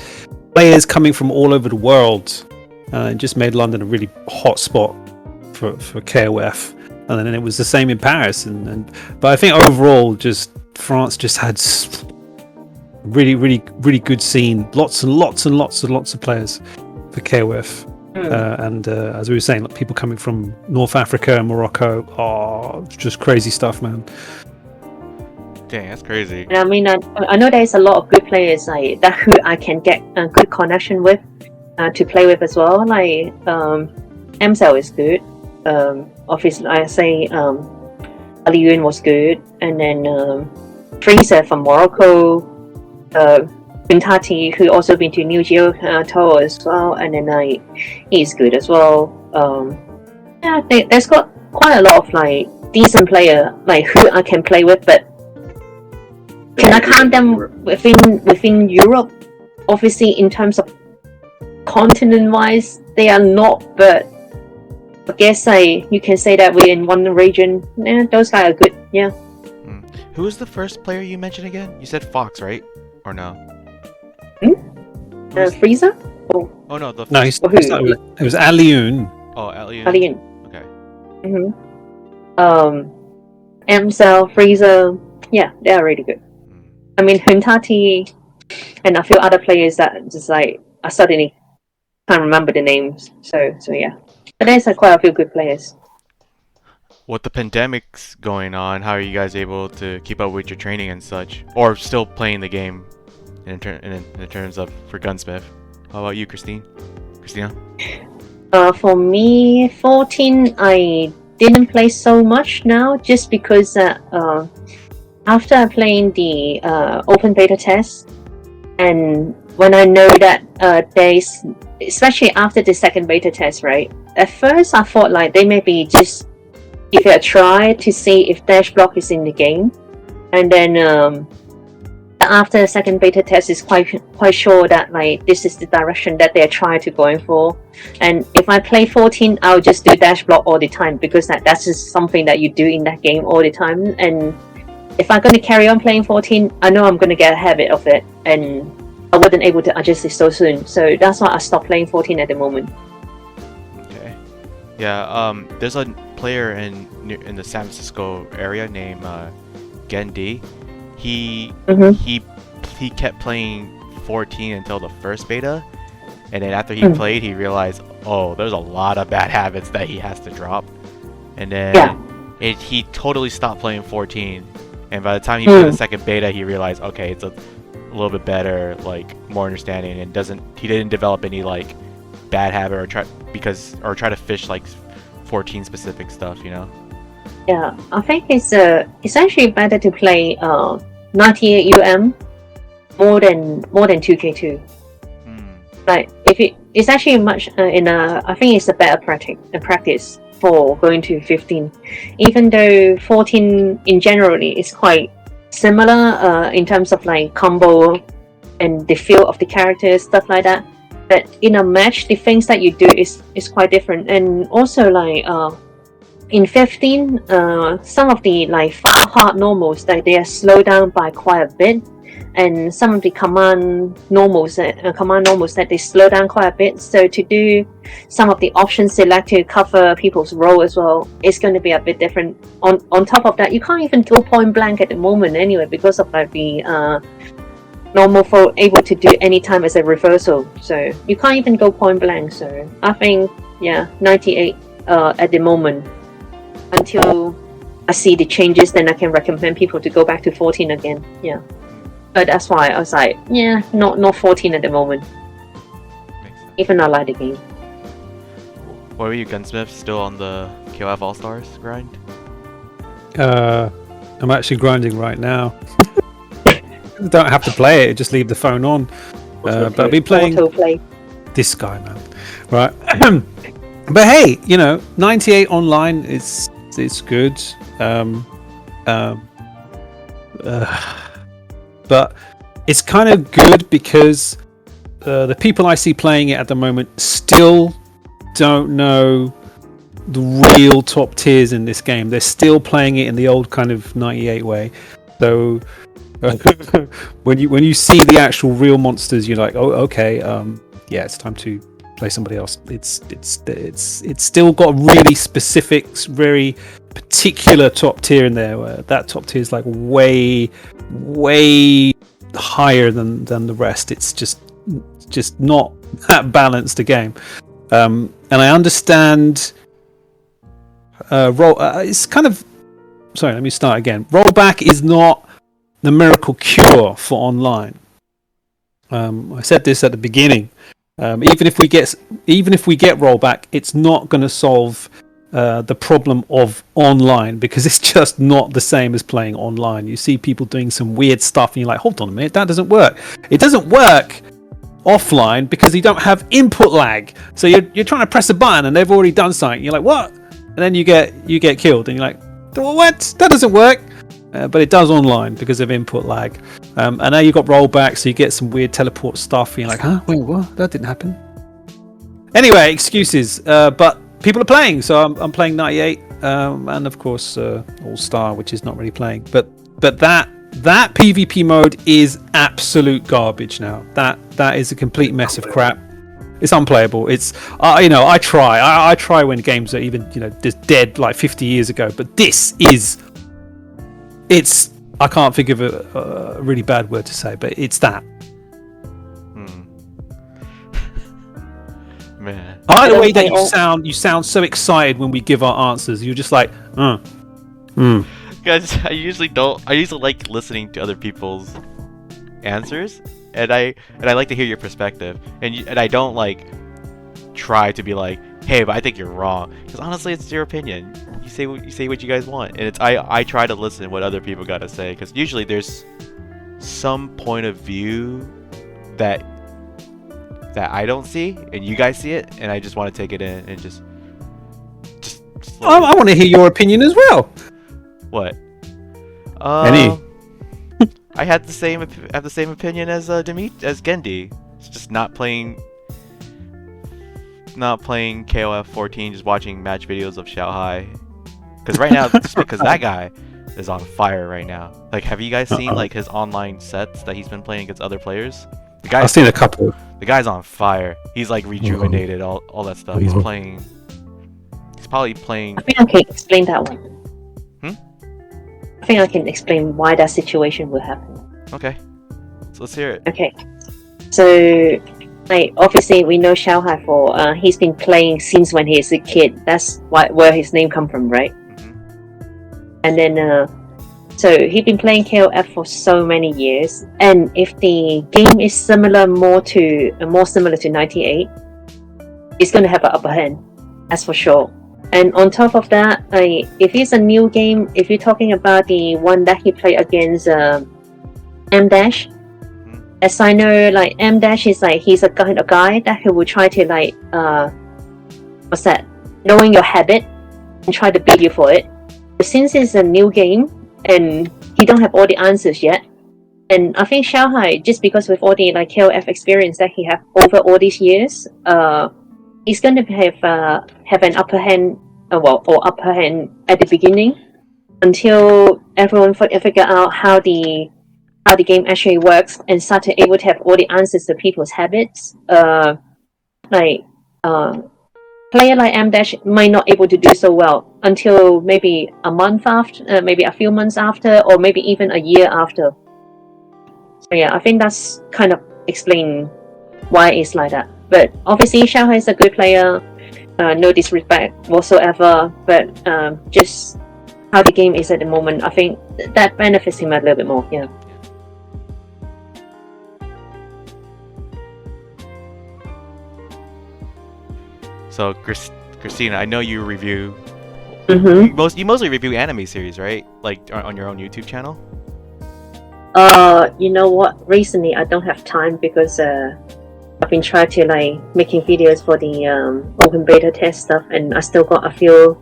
players coming from all over the world. It just made London a really hot spot for KOF, and then it was the same in Paris. But I think overall, just France just had really, really, really good scene. Lots and lots and lots and lots of players for KOF. And as we were saying, like, people coming from North Africa and Morocco. Oh, just crazy stuff, man. Dang, that's crazy. And I mean, I know there's a lot of good players like that who I can get a good connection with to play with as well. Like Amsel is good. Obviously, I say Aliyun was good, and then Freezer from Morocco, Bintati, who also been to Neogeo tour as well, and then he's good as well. Yeah, there's got quite a lot of like decent player like who I can play with, but can I count them within Europe? Obviously, in terms of continent-wise, they are not. But I guess you can say that we're in one region. Yeah, those guys are good. Yeah. Who was the first player you mentioned again? You said Fox, right? Or no? Frieza? Oh no, the No, first... it was Aliun. Oh, Alien. Alien. Okay. Amcell, Frieza. Yeah, they are really good. I mean, Huntati and a few other players that just like I suddenly can't remember the names. So yeah, but there's quite a few good players. With the pandemic's going on, how are you guys able to keep up with your training and such, or still playing the game in terms of for Gunsmith? How about you, Cristina? For me, 14, I didn't play so much now, just because after playing the open beta test, and when I know that there's, especially after the second beta test, right? At first, I thought like they maybe just give it a try to see if dash block is in the game, and then after the second beta test, is quite sure that like this is the direction that they're trying to going for. And if I play 14, I'll just do dash block all the time, because that's just something that you do in that game all the time. And if I'm going to carry on playing 14, I know I'm going to get a habit of it, and I wasn't able to adjust it so soon. So that's why I stopped playing 14 at the moment. Okay. Yeah. There's a player in the San Francisco area named Gendi. He kept playing 14 until the first beta, and then after he played, he realized, oh, there's a lot of bad habits that he has to drop, and then he totally stopped playing 14. And by the time he played the second beta, he realized, okay, it's a little bit better, like more understanding, and he didn't develop any like bad habit or try to fish like 14 specific stuff, you know. Yeah, I think it's actually better to play 98 UM more than 2K2. Like it's actually much I think it's a better practice for going to 15, even though 14 in generally is quite similar in terms of like combo and the feel of the characters, stuff like that. But in a match, the things that you do is quite different. And also like in 15, some of the like hard normals that they are slowed down by quite a bit, and some of the command normals that they slow down quite a bit. So to do some of the options select to cover people's role as well, it's going to be a bit different. On top of that, you can't even go point blank at the moment anyway, because of like the normal foe able to do any time as a reversal. So you can't even go point blank. So I think 98 at the moment, until I see the changes, then I can recommend people to go back to 14 again. Yeah. But that's why I was like, not 14 at the moment. Even I like the game. What were you, Gunsmith? Still on the KOF All Stars grind? I'm actually grinding right now. Don't have to play it; just leave the phone on. But I've been playing this guy, man. Right. But hey, 98 online it's good. But it's kind of good because the people I see playing it at the moment still don't know the real top tiers in this game. They're still playing it in the old kind of 98 way. So when you see the actual real monsters, you're like, oh, okay, it's time to play somebody else. It's still got really specific, very particular top tier in there. Where that top tier is like way higher than the rest. It's just not that balanced a game. And I understand. It's kind of. Sorry, let me start again. Rollback is not the miracle cure for online. I said this at the beginning. Even if we get rollback, it's not going to solve the problem of online, because it's just not the same as playing online. You see people doing some weird stuff, and you're like, hold on a minute, that doesn't work. It doesn't work offline because you don't have input lag. So you're trying to press a button, and they've already done something. You're like, what? And then you get killed, and you're like, what? That doesn't work. But it does online because of input lag. And now you've got rollback, so you get some weird teleport stuff, and you're like, huh? Wait, what? That didn't happen. Anyway, excuses. But people are playing. So I'm playing 98, and of course All Star, which is not really playing. But that PvP mode is absolute garbage now. That is a complete mess of crap. It's unplayable. It's I try when games are even just dead like 50 years ago. But it's I can't think of a really bad word to say, but it's that. Man. I like the way that you sound so excited when we give our answers. You're just like, Guys, I usually like listening to other people's answers, and I like to hear your perspective, and I don't like try to be like, hey, but I think you're wrong, because honestly, it's your opinion. You say what you guys want, and I try to listen to what other people gotta say, because usually there's some point of view that I don't see, and you guys see it, and I just want to take it in and just I want to hear your opinion as well. What? Any? I have the same opinion as Gendy. It's just not playing KOF 14, just watching match videos of Xiaohai. Because right now, just because that guy is on fire right now. Like, have you guys seen like his online sets that he's been playing against other players? I've seen a couple. The guy's on fire. He's like rejuvenated, all that stuff. He's playing. He's probably playing. I think I can explain that one. I think I can explain why that situation will happen. Okay, so let's hear it. Okay, so like obviously we know Xiaohai for he's been playing since when he is a kid. That's where his name come from, right? Mm-hmm. And then so he's been playing KOF for so many years, and if the game is more similar to 98, it's going to have an upper hand, that's for sure. And on top of that, if it's a new game, if you're talking about the one that he played against M-Dash, as I know, like M-Dash is like he's a kind of guy that he will try to like knowing your habit and try to beat you for it. But since it's a new game and he don't have all the answers yet, and I think Xiaohai, just because with all the like KOF experience that he have over all these years, he's going to have an upper hand, upper hand at the beginning, until everyone figure out how the game actually works and start to able to have all the answers to people's habits. Player like M-Dash might not able to do so well until maybe a month after, maybe a few months after, or maybe even a year after. So yeah, I think that's kind of explain why it's like that. But obviously, Xiaohai is a good player. No disrespect whatsoever. But just how the game is at the moment, I think that benefits him a little bit more. Yeah. So, Cristina, I know you review. Mm-hmm. You mostly review anime series, right? Like on your own YouTube channel. You know what? Recently, I don't have time because I've been trying to like making videos for the open beta test stuff, and I still got a few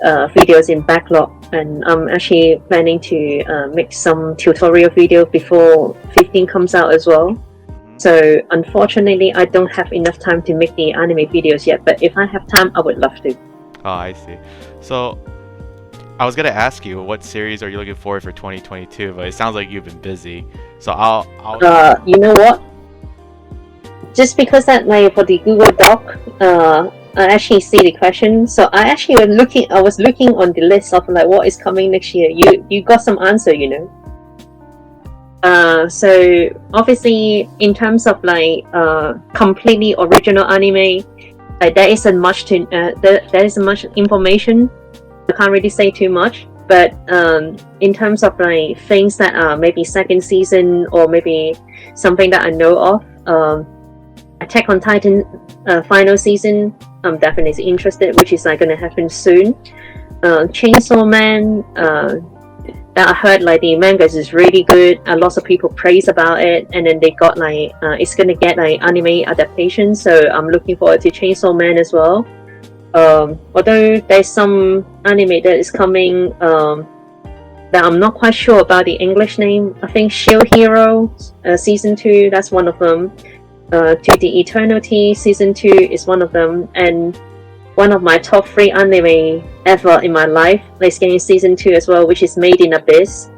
videos in backlog, and I'm actually planning to make some tutorial video before 15 comes out as well. So unfortunately, I don't have enough time to make the anime videos yet, but if I have time, I would love to. Oh, I see. So I was gonna ask you, what series are you looking forward for 2022? But it sounds like you've been busy. So I'll you know what? Just because that like for the Google Doc, I actually see the question. So I was looking on the list of like what is coming next year. You got some answer, you know. So obviously in terms of like completely original anime, like there isn't much information. I can't really say too much, but in terms of like things that are maybe second season or maybe something that I know of, Attack on Titan final season, I'm definitely interested, which is like gonna happen soon. Chainsaw Man, that I heard like the manga is really good, and lots of people praise about it, and then they got like it's gonna get like anime adaptation, so I'm looking forward to Chainsaw Man as well. Although there's some anime that is coming that I'm not quite sure about the English name. I think Shield Hero season 2, that's one of them. To the Eternity season 2 is one of them, and one of my top 3 anime ever in my life. It's getting season 2 as well, which is Made in Abyss.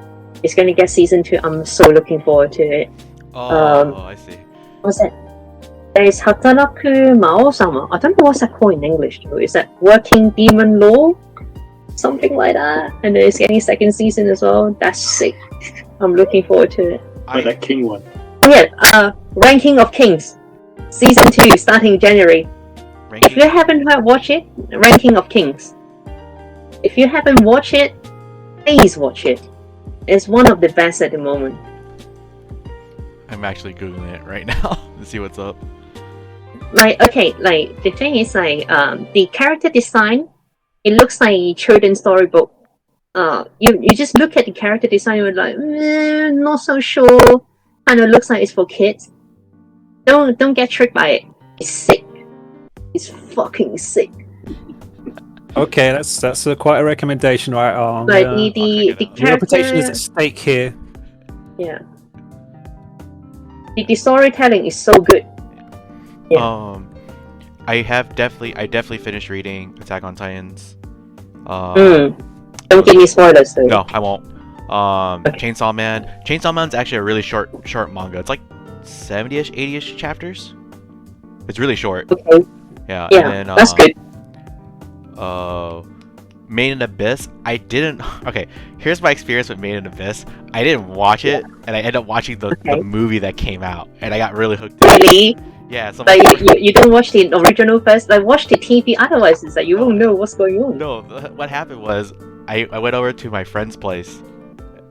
It's going to get season 2. I'm so looking forward to it. I see. What's that? There's Hataraku Mao-sama. I don't know what's that called in English though. Is that Working Demon Law? Something like that. And then it's getting second season as well. That's sick. I'm looking forward to it. That King one. Oh yeah, Ranking of Kings. Season 2 starting January. If you haven't watched it, Ranking of Kings. If you haven't watched it, please watch it. It's one of the best at the moment. I'm actually googling it right now to see what's up. The thing is the character design, it looks like a children's storybook. You just look at the character design, you're like, not so sure. Kind of looks like it's for kids. Don't get tricked by it. It's sick. It's fucking sick. Okay, that's quite a recommendation, right? The the reputation is at stake here. Yeah. The storytelling is so good. Yeah. I definitely finished reading Attack on Titans. Don't give me spoilers though. No, I won't. Okay. Chainsaw Man's actually a really short manga. It's like 70ish, 80ish chapters. It's really short. Okay. Yeah. Yeah, and then, that's good. Made in Abyss. I didn't. Okay, here's my experience with Made in Abyss. I didn't watch it, and I ended up watching the movie that came out, and I got really hooked. Really? Yeah. So you don't watch the original first. Watch the TV. Otherwise, it's like you won't know what's going on. No. What happened was I went over to my friend's place.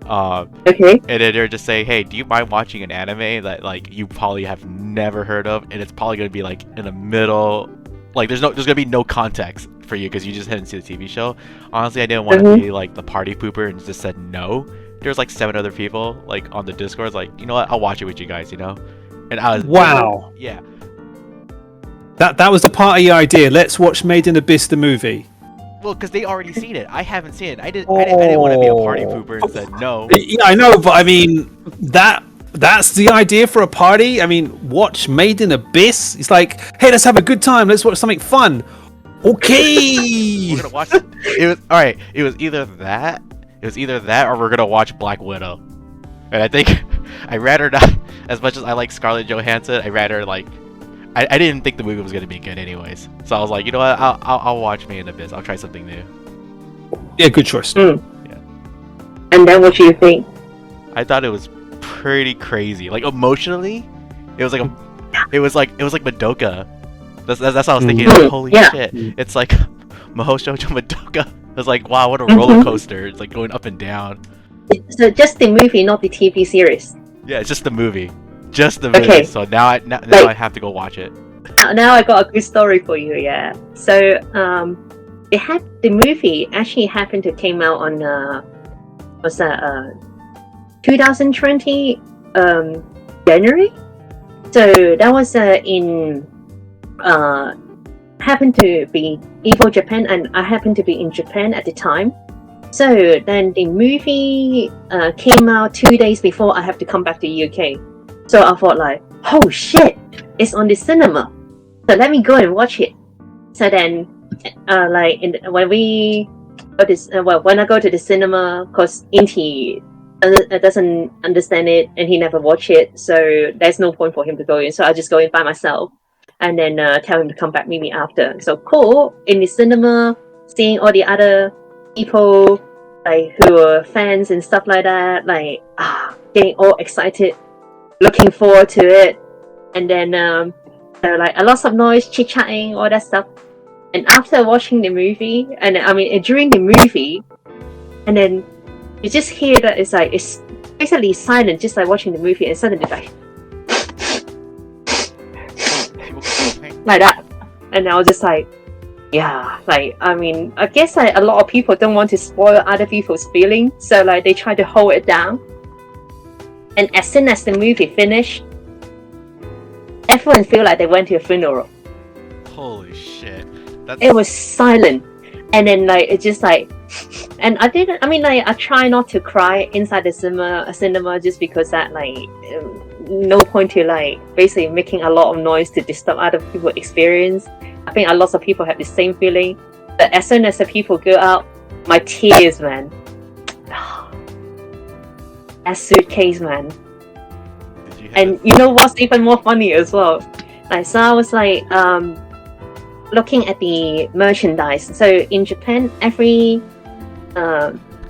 Okay. And then they're just saying, hey, do you mind watching an anime that like you probably have never heard of, and it's probably gonna be like in the middle, like there's gonna be no context for you because you just hadn't seen the TV show. Honestly, I didn't want to be like the party pooper and just said no. There's like 7 other people like on the Discord, like, you know what, I'll watch it with you guys, you know. And I was wow. Yeah. That was the party idea. Let's watch Made in Abyss the movie. Well, because they already seen it. I haven't seen it. I didn't want to be a party pooper and said no. Yeah, I know, but I mean that's the idea for a party. I mean, watch Made in Abyss. It's like, hey, let's have a good time. Let's watch something fun. Okay. We're gonna watch it. It was all right. It was either that, or we're gonna watch Black Widow. And I think I'd rather not. As much as I like Scarlett Johansson, I'd rather like. I didn't think the movie was gonna be good anyways, so I was like, you know what, I'll watch Made in Abyss. I'll try something new. Yeah, good choice. Yeah. And then what do you think? I thought it was pretty crazy. Like emotionally, it was like Madoka. That's what I was thinking. Like, holy shit! It's like Mahou Shoujo Madoka. I was like, wow, what a roller coaster! It's like going up and down. So just the movie, not the TV series. Yeah, it's just the movie. Just the movie. Okay. So now I have to go watch it. Now I got a good story for you. Yeah. So the movie actually happened to came out on 2020 January. So that was in happened to be Evo Japan, and I happened to be in Japan at the time. So then the movie came out 2 days before I have to come back to UK. So I thought like, oh shit, it's on the cinema. So let me go and watch it. So then, when I go to the cinema, cause Inti doesn't understand it and he never watched it, so there's no point for him to go in. So I just go in by myself and then tell him to come back meet me after. So cool in the cinema, seeing all the other people like who are fans and stuff like that, like getting all excited. Looking forward to it, and then there were like a lot of noise, chit-chatting, all that stuff. And after watching the movie, and I mean during the movie, and then you just hear that it's basically silent, just like watching the movie, and suddenly like like that, and I was just like, yeah, like I mean, I guess like a lot of people don't want to spoil other people's feelings, so like they try to hold it down. And as soon as the movie finished, everyone feel like they went to a funeral. Holy shit! It was silent, and then like it's just like, and I try not to cry inside the cinema just because that like no point to like basically making a lot of noise to disturb other people's experience. I think a lot of people have the same feeling. But as soon as the people go out, my tears, man. That suitcase, man. And you know what's even more funny as well? Like, so I was like looking at the merchandise. So in Japan, every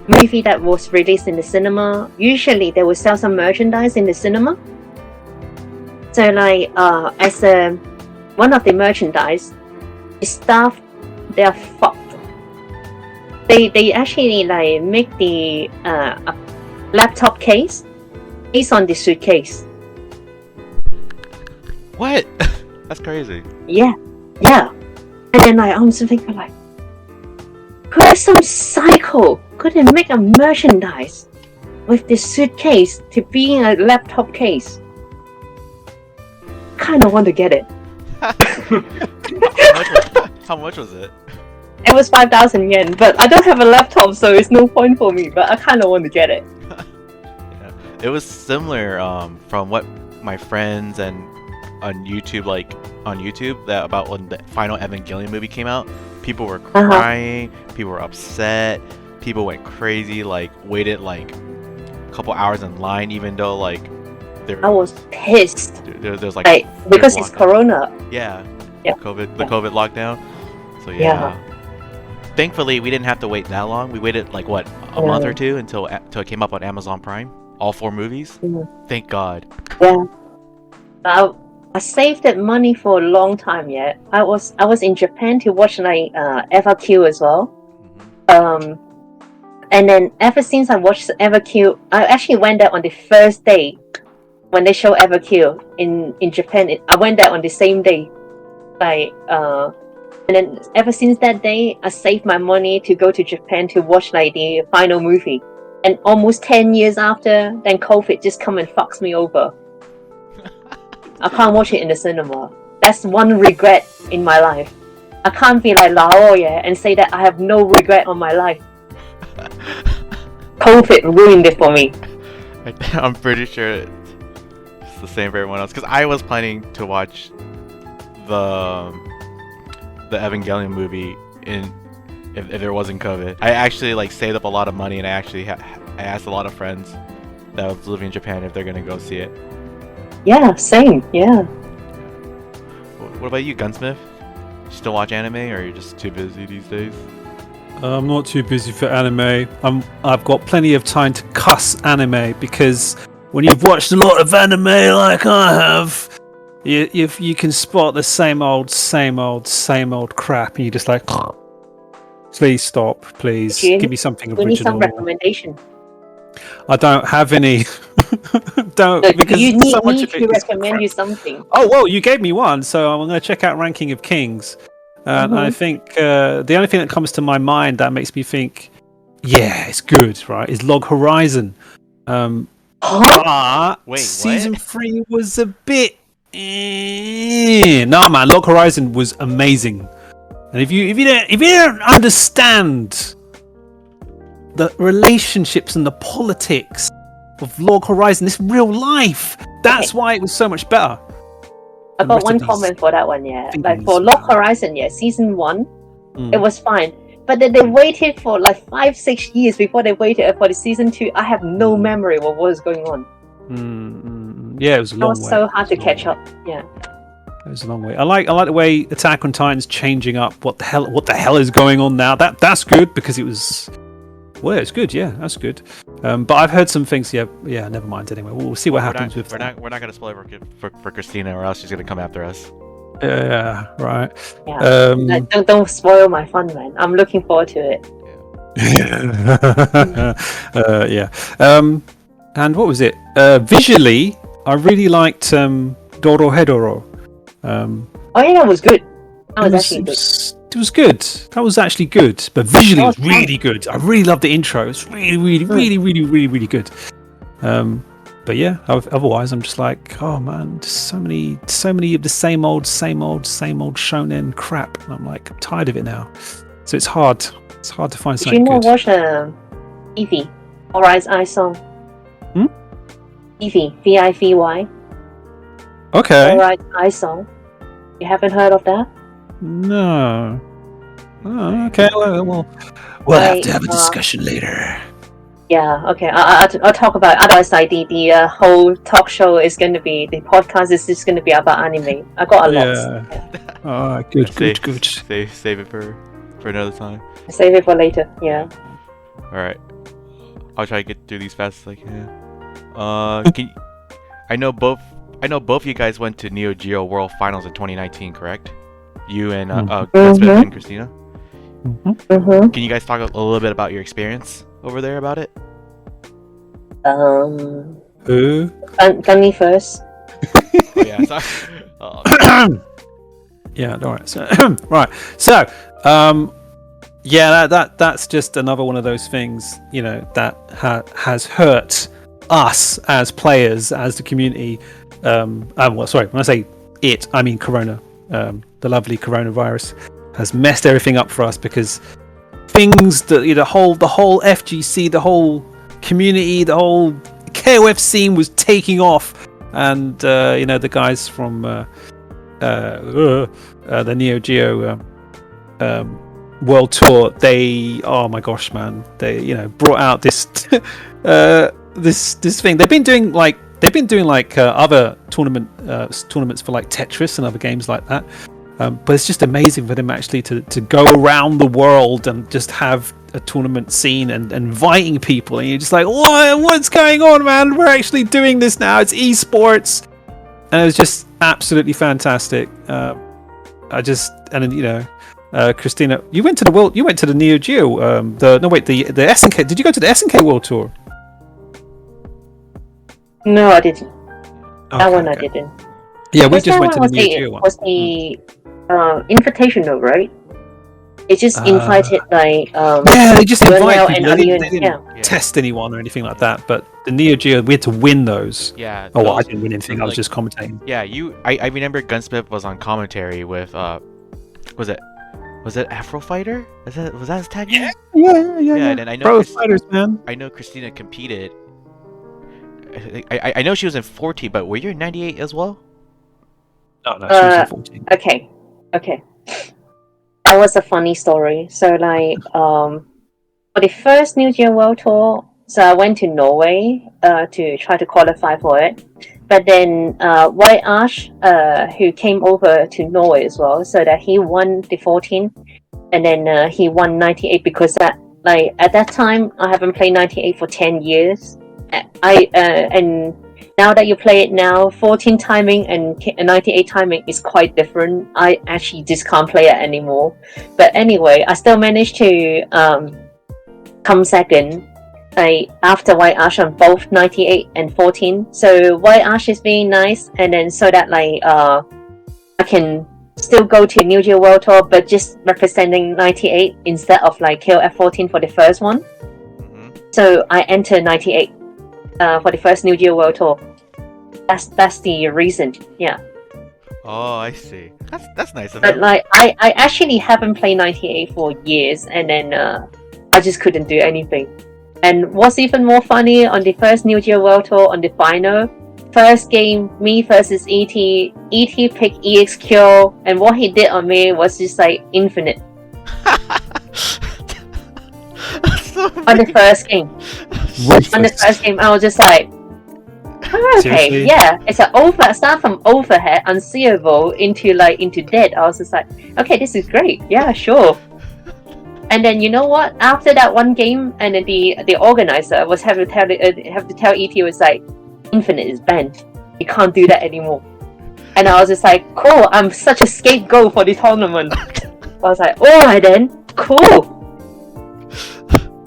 movie that was released in the cinema, usually they will sell some merchandise in the cinema. So like as one of the merchandise, the staff, they are fucked. They actually like make the a laptop case based on the suitcase. What? That's crazy. Yeah. And then like I'm just thinking like, who is some psycho couldn't make a merchandise with this suitcase to being a laptop case? Kind of want to get it. How much was it? It was 5,000 yen, but I don't have a laptop, so it's no point for me. But I kind of want to get it. Yeah. It was similar from what my friends and on YouTube that about when the final Evangelion movie came out. People were crying, people were upset, people went crazy, like waited like a couple hours in line, even though like I was pissed. There's like because it's Corona. Yeah. Yeah. The COVID lockdown. So yeah. Thankfully, we didn't have to wait that long. We waited like what, a month or two until it came up on Amazon Prime. All 4 movies. Thank God. Yeah. I saved that money for a long time. Yeah. I was in Japan to watch like FAQ as well. And then ever since I watched FAQ, I actually went there on the first day when they show FAQ in Japan. I went there on the same day. Like and then ever since that day, I saved my money to go to Japan to watch like the final movie. And almost 10 years after, then COVID just come and fucks me over. I can't watch it in the cinema. That's one regret in my life. I can't be like Lao, and say that I have no regret on my life. COVID ruined it for me. I'm pretty sure it's the same for everyone else. Because I was planning to watch the Evangelion movie if there wasn't COVID. I actually like saved up a lot of money, and I actually I asked a lot of friends that was living in Japan if they're gonna go see it. Yeah, same. Yeah. What about you, Gunsmith? You still watch anime, or are you just too busy these days? I'm not too busy for anime. I've got plenty of time to cuss anime, because when you've watched a lot of anime like I have, you can spot the same old crap, and you're just like, please stop, please give me something original. We need some recommendation. I don't have any. Because you need so much me of it to is recommend crap. you something. Oh well, you gave me one, so I'm going to check out Ranking of Kings. And I think the only thing that comes to my mind that makes me think, yeah, it's good, right, is Log Horizon. But Wait, season what? 3 was a bit. Nah, man, Log Horizon was amazing. And if you don't understand the relationships and the politics of Log Horizon, this real life, that's why it was so much better. I got one comment for that one, yeah. Like for Log Horizon, yeah, season 1, it was fine. But then they waited for like 5-6 years before they waited for the season 2. I have no memory of what was going on. Yeah, it was a long way. It was so hard to catch up. Yeah. It was a long way. I like the way Attack on Titan's changing up. What the hell is going on now? That's good, because it was. Well, it's good. Yeah, that's good. But I've heard some things. Yeah. Never mind. Anyway, we'll see what happens with. We're not gonna spoil for Cristina, or else she's gonna come after us. Yeah. Right. Yeah. Don't spoil my fun, man. I'm looking forward to it. Yeah. And what was it? Visually, I really liked Dorohedoro. Oh yeah, that was good. That was actually good. It was good. That was actually good, but visually it was really good. I really loved the intro. It's really good. But yeah, otherwise I'm just like, oh man, just so many of the same old shonen crap, and I'm like, I'm tired of it now. So it's hard. It's hard to find something good. Did you not watch Eevee, Horizon Song? Eevee, Vivy. Okay. Horizon Song. You haven't heard of that? No. Oh, okay. We'll have to have a discussion later. Yeah, okay. I'll talk about it. Otherwise, like the whole talk show is going to be, the podcast is just going to be about anime. I got a lot. Yeah. Oh, good. Save it for another time. Save it for later. Yeah. All right. I'll try to get through these fast as I can. I know both you guys went to Neogeo World Finals in 2019, correct? You and Gunsmith and Cristina. Mm-hmm. Can you guys talk a little bit about your experience over there about it? Who? Gunny first. Oh, yeah, sorry. Yeah, all right. So, right. So, yeah, that's just another one of those things, you know, that has hurt us as players, as the community. Well, sorry, when I say it, I mean Corona. The lovely coronavirus has messed everything up for us, because things that, you know, the whole FGC, the whole community, the whole KOF scene was taking off, and you know, the guys from the Neogeo World Tour, they, oh my gosh, man, they, you know, brought out this this thing. They've been doing like other tournaments for like Tetris and other games like that. But it's just amazing for them actually to go around the world and just have a tournament scene and inviting people, and you're just like, what's going on, man? We're actually doing this now. It's esports, and it was just absolutely fantastic. And you know, Cristina, you went to the Neo Geo. The SNK. Did you go to the SNK World Tour? No, I didn't. Okay, that one I didn't. Yeah, we just went to the Neo Geo one. Was the invitational, right? It just invited like yeah, they just invited people. They and didn't test anyone or anything like that. But the Neo Geo, we had to win those. Yeah. Oh, well, I didn't win anything. I was just commentating. Yeah, I remember Gunsmith was on commentary with was it Afro Fighter? Was that his tag name? Yeah. And then I know Pro Fighters, man. I know Cristina competed. I know she was in 14, but were you in 98 as well? No, she was in 14. Okay. That was a funny story. So like for the first New Year World Tour, so I went to Norway to try to qualify for it. But then White Ash, who came over to Norway as well, so that he won the 14, and then he won 98, because that, like, at that time I haven't played 98 for 10 years. And now that you play it now, 14 timing and 98 timing is quite different. I actually just can't play it anymore. But anyway, I still managed to come second after White Ash on both 98 and 14. So White Ash is being nice, and then so that like I can still go to New Year World Tour, but just representing 98 instead of like KOF 14 for the first one. So I entered 98 for the first New Year World Tour. That's the reason. Yeah. Oh, I see. That's nice of But them. like I actually haven't played 98 for years, and then I just couldn't do anything. And what's even more funny, on the first New Year World Tour, on the final, first game, me versus ET picked EXQ, and what he did on me was just like infinite. On the first game. On the first game, I was just like, okay, Seriously? yeah, it's an start from overhead, unseeable into dead. I was just like, okay, this is great. Yeah, sure. And then you know what? After that one game, and then the organizer was have to tell ET, was like, infinite is banned. You can't do that anymore. And I was just like, cool. I'm such a scapegoat for the tournament. I was like, alright then, cool.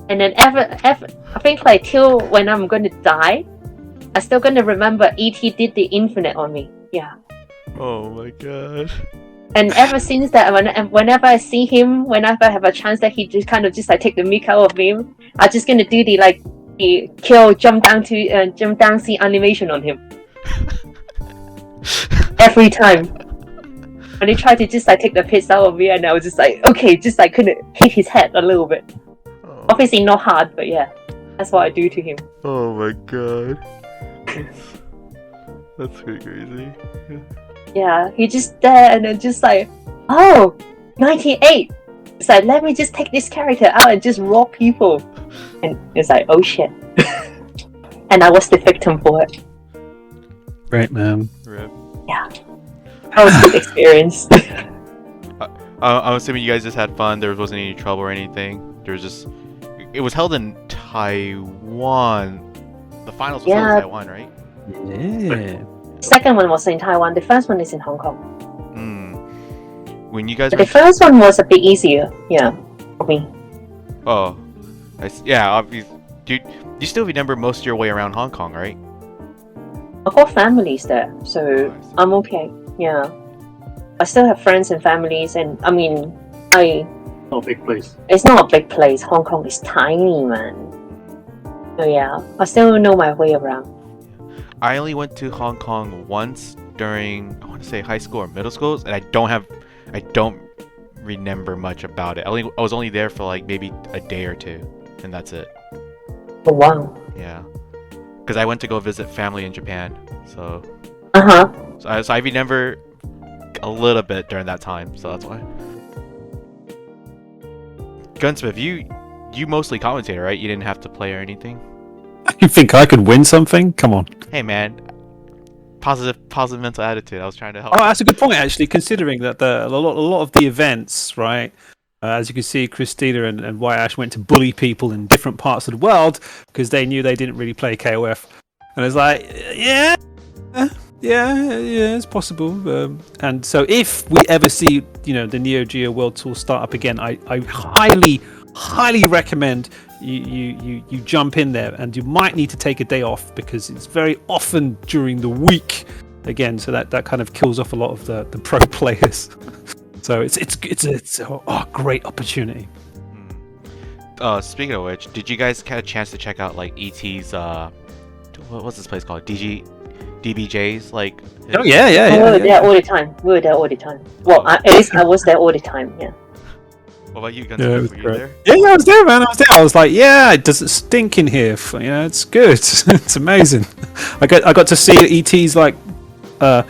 And then ever, I think like till when I'm going to die, I'm still going to remember ET did the infinite on me. Yeah. Oh my god. And ever since that, whenever I see him, whenever I have a chance that he just kind of just like take the mick out of me, I'm just gonna do the kill, jump down, see animation on him. Every time. When he tried to just like take the piss out of me, and I was just like, okay, just like couldn't hit his head a little bit. Oh. Obviously not hard, but yeah, that's what I do to him. Oh my god. That's pretty crazy. Yeah, he just there and then just like, oh, 98. It's like, let me just take this character out and just rock people. And it's like, oh shit. And I was the victim for it. Great, man. Rip. Yeah. That was a good experience. I'm assuming you guys just had fun. There wasn't any trouble or anything. There was just... It was held in Taiwan. The finals was held in Taiwan, right? Yeah. Second one was in Taiwan. The first one is in Hong Kong. When you guys But were... the first one was a bit easier, for me. Oh. Yeah, obviously. Dude, you still remember most of your way around Hong Kong, right? I've got families there, so I'm okay. Yeah. I still have friends and families, and I mean, Not a big place. it's not a big place. Hong Kong is tiny, man. So yeah, I still know my way around. I only went to Hong Kong once during, I want to say high school or middle school, and I don't remember much about it. I was only there for like maybe a day or two, and that's it. Oh wow. Yeah, because I went to go visit family in Japan, so Uh-huh. I remember a little bit during that time, so that's why. Gunsmith, you mostly commentated, right? You didn't have to play or anything. You think I could win something? Come on. Hey man, positive mental attitude. I was trying to help. Oh, that's a good point, actually, considering that a lot of the events, right? As you can see, Cristina and White Ash went to bully people in different parts of the world because they knew they didn't really play KOF. And it's like, yeah, it's possible. And so if we ever see, the Neogeo World Tour start up again, I highly recommend you jump in there, and you might need to take a day off because it's very often during the week again, so that kind of kills off a lot of the pro players. So it's a great opportunity. Speaking of which, did you guys get a chance to check out like ET's what's this place called? DBJ's like? Oh yeah. We were there all the time. Well, at least I was there all the time. Yeah. What about you, Gunsmith? Were you there? Yeah, I was there, man. I was like, yeah, it doesn't stink in here. It's good. It's amazing. I got to see ET's like a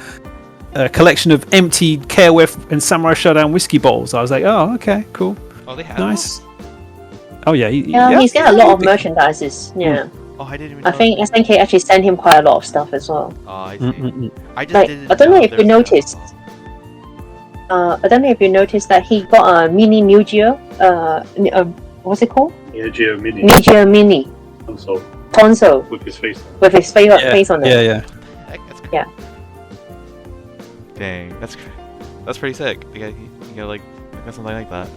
collection of empty KOF and Samurai Showdown whiskey bottles. I was like, oh, okay, cool. Oh, they have nice. Oh yeah, He's got a lot of merchandises. Yeah. Oh, I didn't even I think he actually sent him quite a lot of stuff as well. Oh, I see. I just Like, didn't I don't know if there you was that. noticed. I don't know if you noticed that he got a mini Neogeo. What's it called? Neogeo Mini Neogeo Mini console with his face. with his face on it. Yeah. Heck, that's crazy. Yeah. Dang, that's pretty sick. You got like something like that.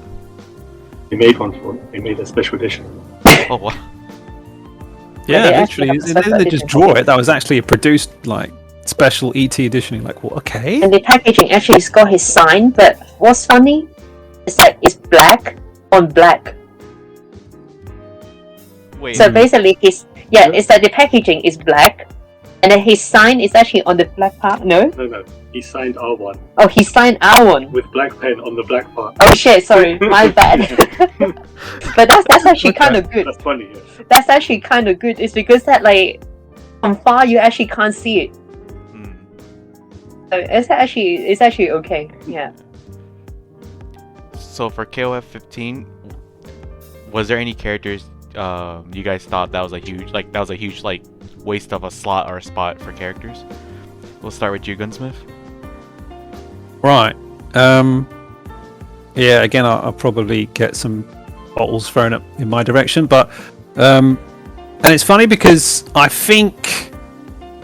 He made one for it. He made a special edition. Oh wow. they Yeah, actually literally. have a They didn't separate just edition draw for it. That was actually a produced like special ET edition. You're like, well, okay. And the packaging actually has got his sign, but what's funny is that it's black on black. Wait. So basically, it's that the packaging is black, and then his sign is actually on the black part. No? No. He signed R1 Oh, he signed our one. with black pen on the black part. Oh shit! Sorry, my bad. But that's actually kind of good. That's funny. Yeah. That's actually kind of good. It's because that like from far you actually can't see it. So it's actually okay. Yeah. So for KOF 15, was there any characters you guys thought that was a huge like waste of a slot or a spot for characters? We'll start with you, Gunsmith. Right. Yeah. Again, I'll probably get some bottles thrown up in my direction, but and it's funny because I think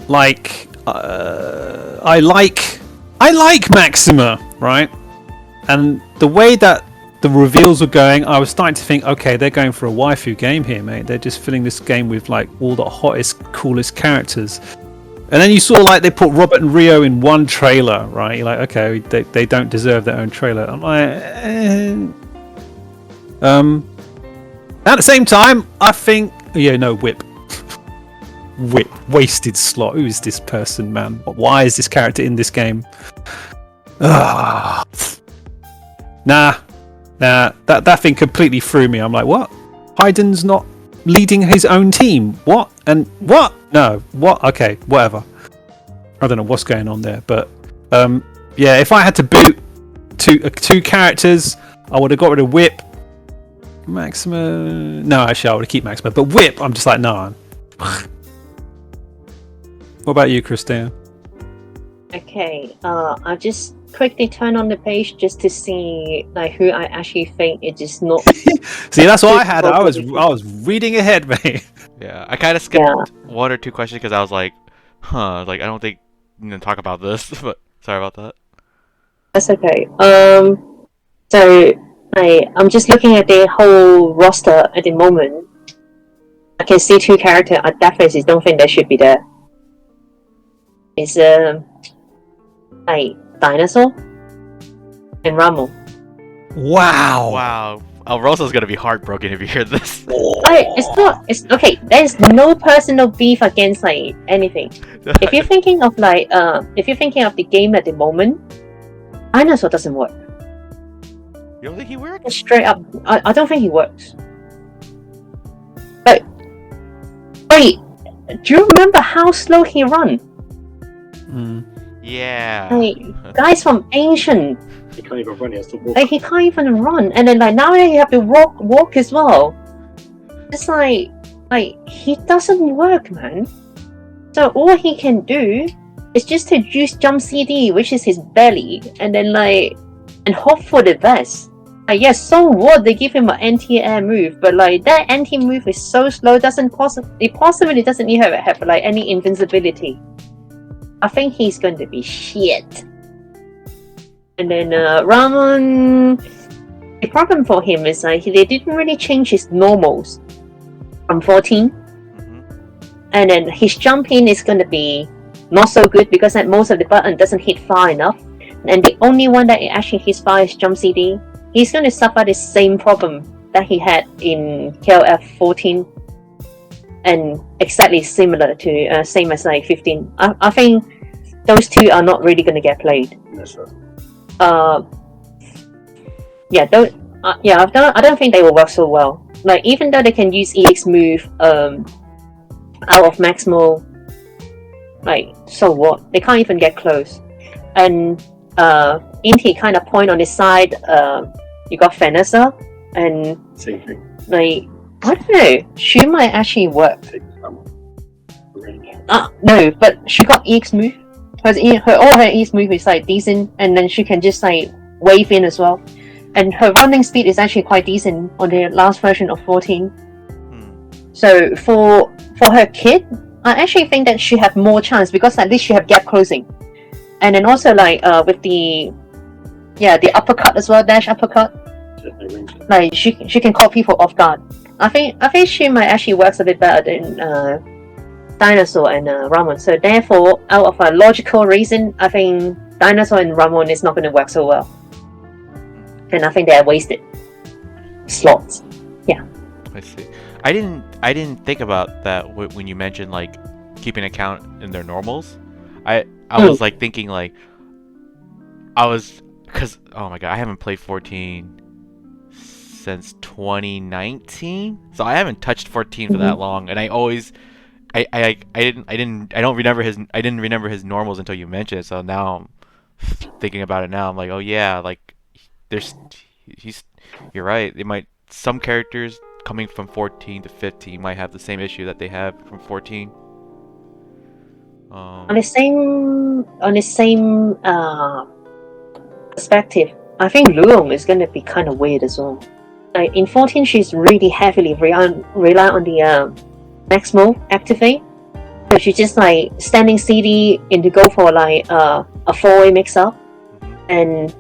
like I like Maxima, right? And the way that the reveals were going, I was starting to think, okay, they're going for a waifu game here, mate. They're just filling this game with like all the hottest, coolest characters. And then you saw like they put Robert and Rio in one trailer, right? You're like, okay, they don't deserve their own trailer. I'm like, at the same time, I think, Whip. Whip, wasted slot. Who is this person, man? Why is this character in this game? Nah, that thing completely threw me. I'm like, what? Hayden's not leading his own team? What? And what? No, what? Okay, whatever. I don't know what's going on there, but yeah, if I had to boot two characters. I would have got rid of Whip. Maxima. No, actually, I would keep Maxima. But Whip, I'm just like, nah. What about you, Cristina? Okay, I'll just quickly turn on the page just to see like who I actually think it is not. See, that's what I had. I was reading ahead, mate. Yeah, I kind of skipped one or two questions because I was like, like I don't think you can talk about this, but sorry about that. That's okay. So I'm just looking at the whole roster at the moment. I can see two characters. I definitely don't think they should be there. It's like Dinosaur and Ramon. Wow. Rosa's gonna be heartbroken if you hear this. It's okay. There's no personal beef against like anything. If you're thinking of like if you're thinking of the game at the moment, Dinosaur doesn't work. You don't think he works? Straight up, I don't think he works. But wait, do you remember how slow he run? Yeah. Like, guys from Ancient, He can't even run, he has to walk. like he can't even run, and then like now you have to walk as well. It's like he doesn't work, man. So all he can do is just to use jump CD, which is his belly, and then like and hope for the best. Like, yes, so what? They give him an anti-air move, but like that anti-move is so slow, it possibly doesn't even have like any invincibility. I think he's going to be shit. And then Ramon, the problem for him is like they didn't really change his normals from 14, and then his jumping is going to be not so good because like, most of the button doesn't hit far enough, and the only one that actually hits far is jump CD. He's going to suffer the same problem that he had in KOF 14, and exactly similar to same as like 15. I think those two are not really going to get played. Yes, sir. I don't think they will work so well. Like even though they can use EX move out of maximal, like so what? They can't even get close. And Inti kind of point on his side. You got Vanessa, and Same thing. like I don't know, she might actually work. Take someone. No, but she got EX move. All her EX move is like decent, and then she can just like wave in as well. And her running speed is actually quite decent on the last version of 14. So for her kid, I actually think that she have more chance because at least she have gap closing, and then also like with the uppercut as well, dash uppercut. Like she can call people off guard. I think she might actually works a bit better than Dinosaur and Ramon. So therefore, out of a logical reason, I think Dinosaur and Ramon is not going to work so well, and I think they are wasted slots. Yeah. I see. I didn't think about that when you mentioned like keeping account in their normals. I was like thinking like because oh my god, I haven't played 14 since 2019, so I haven't touched 14 for that long, and I didn't remember his normals until you mentioned it. So now I'm thinking about it now. I'm like, oh yeah, like you're right. Some characters coming from 14 to 15 might have the same issue that they have from 14. On the same perspective, I think Luong is going to be kind of weird as well. Like in 14, she's really heavily rely on the maximal activate, so she's just like standing CD in to go for like a 4-way mix-up, and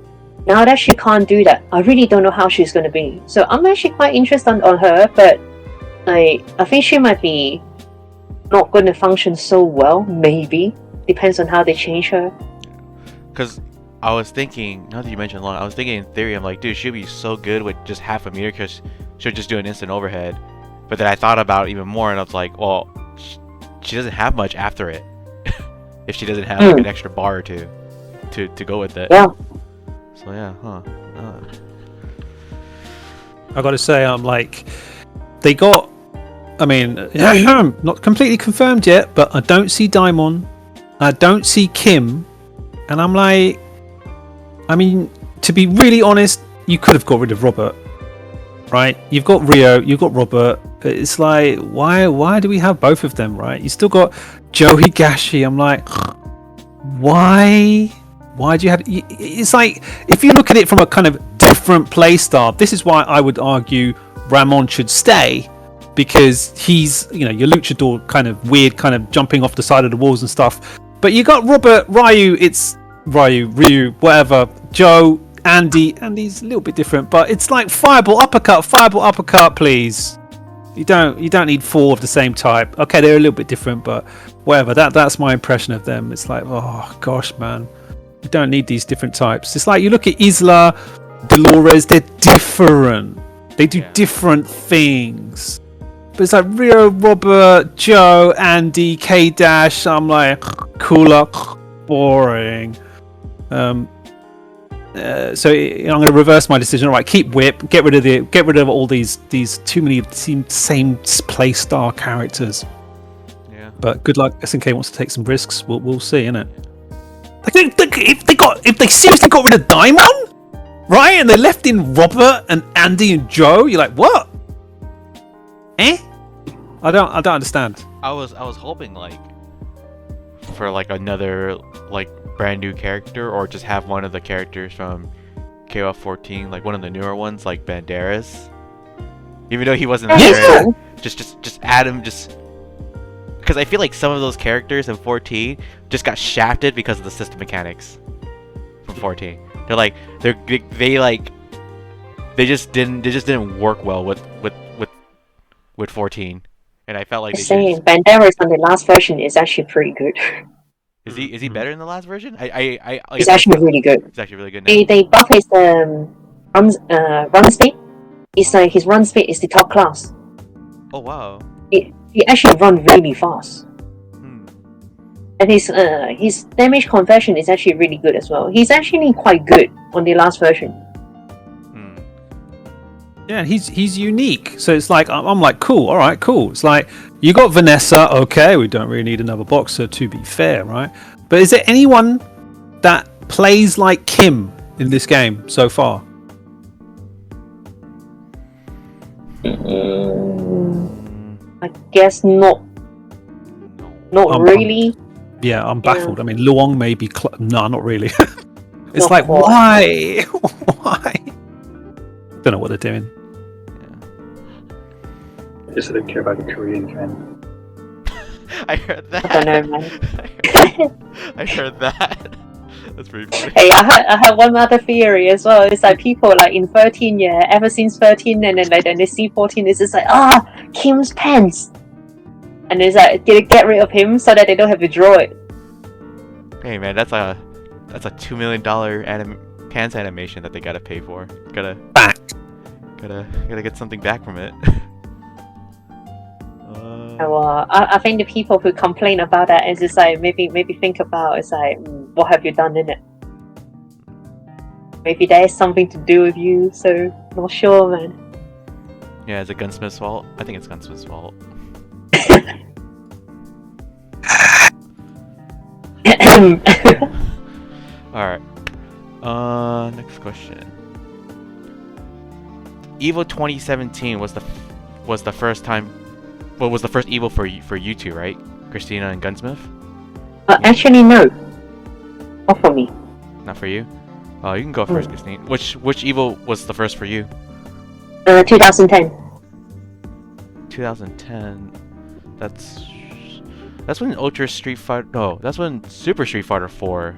now that she can't do that, I really don't know how she's going to be. So I'm actually quite interested on her, but like I think she might be not going to function so well. Maybe depends on how they change her. Because I was thinking, now that you mentioned long, I was thinking in theory, I'm like, dude, she'd be so good with just half a meter because she'll just do an instant overhead. But then I thought about it even more, and I was like, well, she doesn't have much after it. If she doesn't have like an extra bar or two to go with it. Yeah. So yeah, I gotta say, I'm like, they got. I mean, not completely confirmed yet, but I don't see Daimon, I don't see Kim, and I'm like, I mean, to be really honest, you could have got rid of Robert. Right? You've got Rio, you've got Robert. It's like, why do we have both of them, right? You still got Joe Higashi. I'm like, why do you have... It's like, if you look at it from a kind of different play style, this is why I would argue Ramon should stay, because he's, you know, your luchador kind of weird, kind of jumping off the side of the walls and stuff. But you got Robert, Ryu, Ryu, whatever, Joe, Andy's a little bit different, but it's like fireball uppercut, please. You don't need 4 of the same type. Okay, they're a little bit different, but whatever. That's my impression of them. It's like, oh gosh, man, you don't need these different types. It's like you look at Isla, Dolores, they're different. They do different things. But it's like Rio, Robert, Joe, Andy, K-Dash. I'm like, cooler, boring. So I'm going to reverse my decision. All right, keep Whip. Get rid of all these too many same play star characters. Yeah. But good luck. SNK wants to take some risks. We'll see, innit? Like if they seriously got rid of Daimon, right, and they left in Robert and Andy and Joe, you're like, what? I don't understand. I was hoping like for like another like brand new character, or just have one of the characters from KOF 14, like one of the newer ones, like Banderas. Even though he wasn't there, just add him, just because I feel like some of those characters in 14 just got shafted because of the system mechanics from 14. They're like they just didn't work well with 14, and I felt like Banderas on the last version is actually pretty good. Is he better in the last version? He's actually really good. He's actually really good now. They buff his run speed. It's like his run speed is the top class. Oh wow. He actually run really fast. And his damage conversion is actually really good as well. He's actually quite good on the last version. Yeah, and he's unique. So it's like I'm like, cool, all right, cool. It's like you got Vanessa, okay, we don't really need another boxer, to be fair, right? But is there anyone that plays like Kim in this game so far? I guess not. Not really. I'm baffled. I mean, Luong may be... no, not really. It's Not like, quite. why? Why? Don't know what they're doing. I just don't care about the Korean fan. I heard that. I don't know, man. I heard that. That's pretty funny. Hey, I have one other theory as well. It's like people like in 13, ever since 13, and then like then they see 14, it's just like, Kim's pants. And it's like, did it get rid of him so that they don't have to draw it? Hey man, that's a $2 million pants animation that they gotta pay for. Gotta get something back from it. Well, I think the people who complain about that is just like maybe think about it's like, what have you done in it? Maybe that has something to do with you. So not sure, man. Yeah, is it Gunsmith's fault? I think it's Gunsmith's fault. Alright. Next question. Evo 2017 was the first time. What was the first Evo for you two, right? Cristina and Gunsmith? Actually, no. Not for me. Not for you? Oh, you can go first, Cristina. Which Evo was the first for you? 2010. 2010. That's when Ultra Street Fighter. No, that's when Super Street Fighter 4.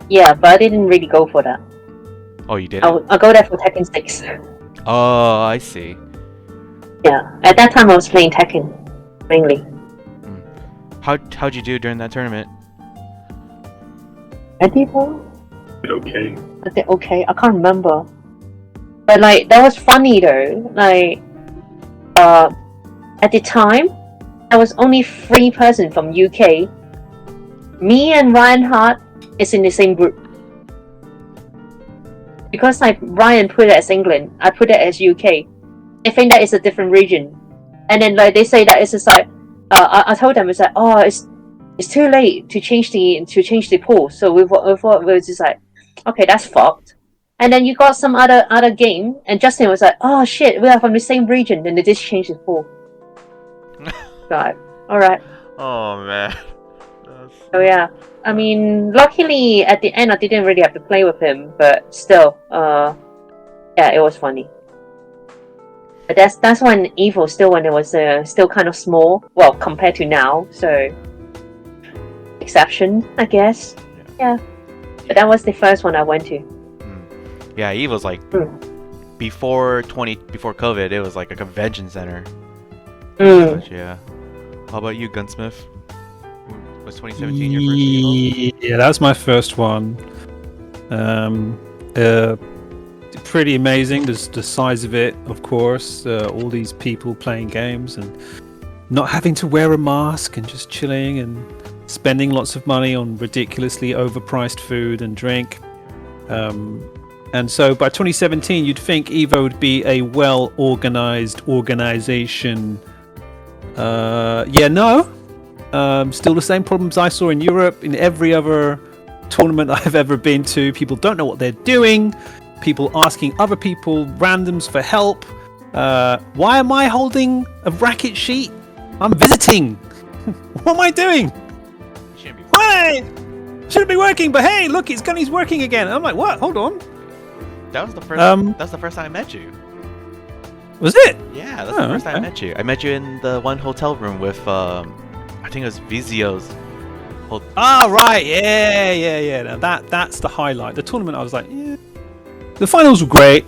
Yeah, but I didn't really go for that. Oh, you did? I'll go there for Tekken 6. Oh, I see. Yeah, at that time I was playing Tekken, mainly. How'd you do during that tournament? I did well. Okay. I did okay, I can't remember. But like, that was funny though. Like, at the time, I was only 3 person from UK. Me and Ryan Hart is in the same group. Because like Ryan put it as England, I put it as UK. I think that is a different region. And then like they say that it's just like I told them it's like, it's too late to change the pool. So we thought we were just like, okay, that's fucked. And then you got some other game, and Justin was like, oh shit, we are from the same region. Then the disc changed to full. God, all right. Oh man. So yeah, I mean, luckily at the end I didn't really have to play with him, but still, yeah, it was funny. But that's when Evo still when it was still kind of small, well compared to now. So exception, I guess. Yeah. But that was the first one I went to. Yeah, Evo's like before COVID, it was like a convention center. But yeah. How about you, Gunsmith? Was 2017 your first Evo? Yeah, that was my first one. Pretty amazing. There's the size of it, of course. All these people playing games and not having to wear a mask and just chilling and spending lots of money on ridiculously overpriced food and drink. And so by 2017, you'd think Evo would be a well-organized organization. No. Still the same problems I saw in Europe, in every other tournament I've ever been to. People don't know what they're doing. People asking other people, randoms, for help. Why am I holding a racket sheet? I'm visiting. What am I doing? Why? Shouldn't be working, but hey, look, he's working again. I'm like, what? Hold on. That was the first. That's the first time I met you. Was it? Yeah, that's the first time I met you. I met you in the one hotel room with, I think it was Vizio's. Right. Yeah. Now that's the highlight. The tournament, I was like, yeah. The finals were great,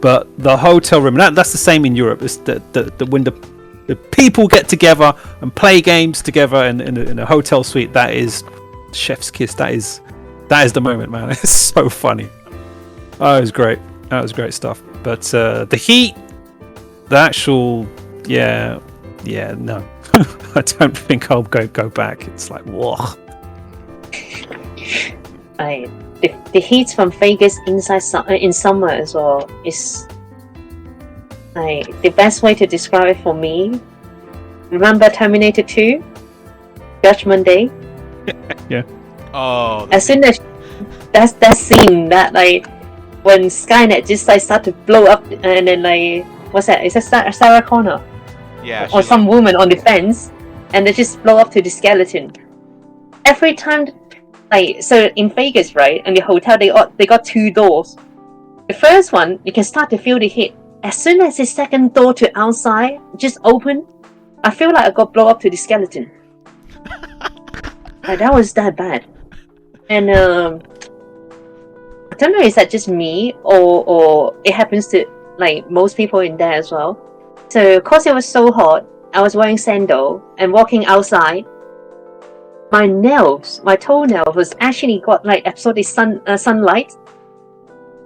but the hotel room, that's the same in Europe. It's the when the people get together and play games together in a hotel suite. That is chef's kiss. That is the moment, man. It's so funny. Oh, it was great. That was great stuff. But the heat, the actual, no. I don't think I'll go back. It's like, whoa. The heat from Vegas in summer as well is the best way to describe it for me. Remember Terminator 2? Judgment Day? Yeah. Oh. As soon as that scene that when Skynet just start to blow up and then what's that? Is that Sarah Connor? Yeah. Or some woman on the fence, and they just blow up to the skeleton. Every time, so in Vegas, right, in the hotel, they got two doors. The first one, you can start to feel the heat. As soon as the second door to outside just open, I feel like I got blown up to the skeleton. That was that bad. And I don't know, is that just me or it happens to most people in there as well. So, cause it was so hot, I was wearing sandal and walking outside. My toenail was actually got absorbed sunlight.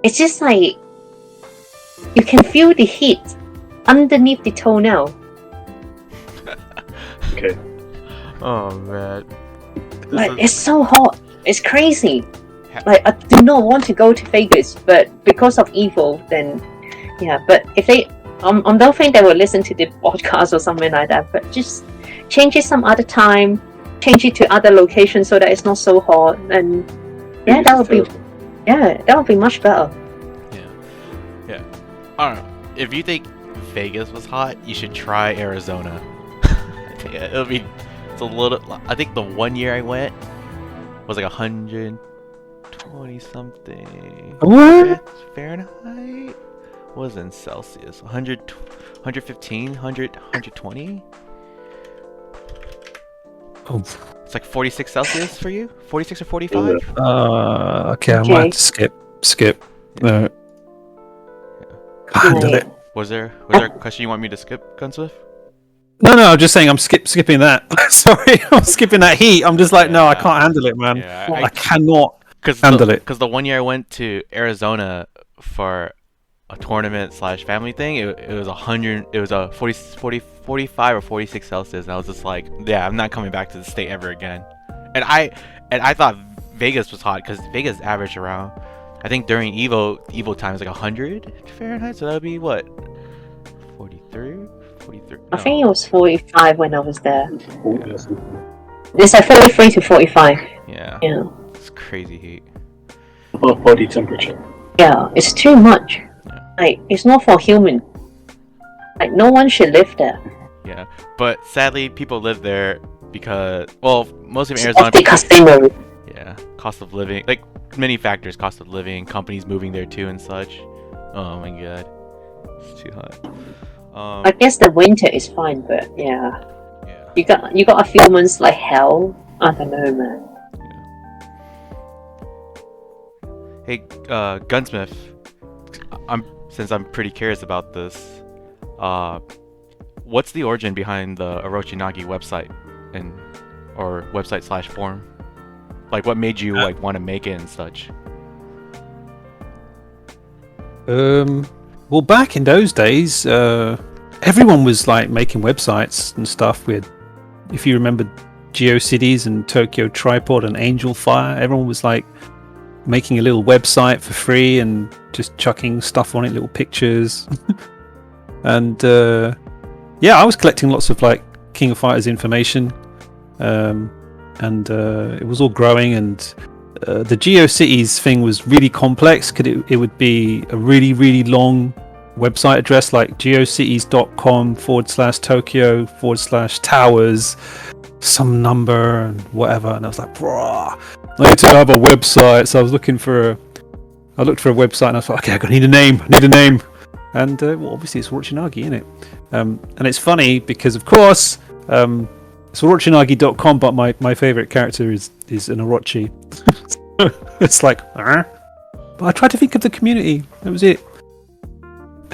It's just you can feel the heat underneath the toenail. Okay. Oh man. It's so hot. It's crazy. I do not want to go to Vegas, but because of Evo, then yeah. But if they, I don't think they will listen to the podcast or something like that. But just change it some other time. Change it to other locations so that it's not so hot, and that would be much better. Yeah. I don't know. If you think Vegas was hot, you should try Arizona. It's a little. I think the one year I went was 120 something. What? Fahrenheit? What was it in Celsius? 115, 120? Oh. It's 46 Celsius for you? 46 or 45? Okay, I might have to skip. No. Can't handle it. Was there a question you want me to skip, Gunsmith? No, I'm just saying I'm skipping that. Sorry, I'm skipping that heat. I'm just no, I can't handle it, man. Yeah, I cannot handle it. Because the one year I went to Arizona for a tournament / family thing, it was 100. It was a 45 or 46 Celsius, and I was just I'm not coming back to the state ever again. And I thought Vegas was hot because Vegas averaged around, I think during Evo time is 100 Fahrenheit, so that would be what, 43. I think it was 45 when I was there. Oh, It's 43 to 45. Yeah. Yeah. It's crazy heat. above body temperature. Yeah, it's too much. Like, it's not for human. Like, no one should live there. Yeah, but sadly, people live there because, well, mostly in It's Arizona. of the casino. Yeah, cost of living, like many factors, cost of living, companies moving there too and such. Oh my god, it's too hot. I guess the winter is fine, but yeah. Yeah. You got a few months like hell. I don't know, man. Hey, Gunsmith, since I'm pretty curious about this, what's the origin behind the Orochinagi website or website / forum? Like, what made you like want to make it and such? Well, back in those days, everyone was like making websites and stuff with, if you remember, GeoCities and Tokyo Tripod and Angel Fire. Everyone was like making a little website for free and just chucking stuff on it, little pictures. And yeah, I was collecting lots of like King of Fighters information, and it was all growing. And the GeoCities thing was really complex because it would be a really, really long website address, like geocities.com/Tokyo/towers, some number and whatever. And I was like, bruh, I need to have a website. So I looked for a website and I thought, okay, I need a name. And well, obviously it's Orochinagi, isn't it? And it's funny because, of course, it's Orochinagi.com, but my favorite character is an Orochi. It's like, but I tried to think of the community. That was it.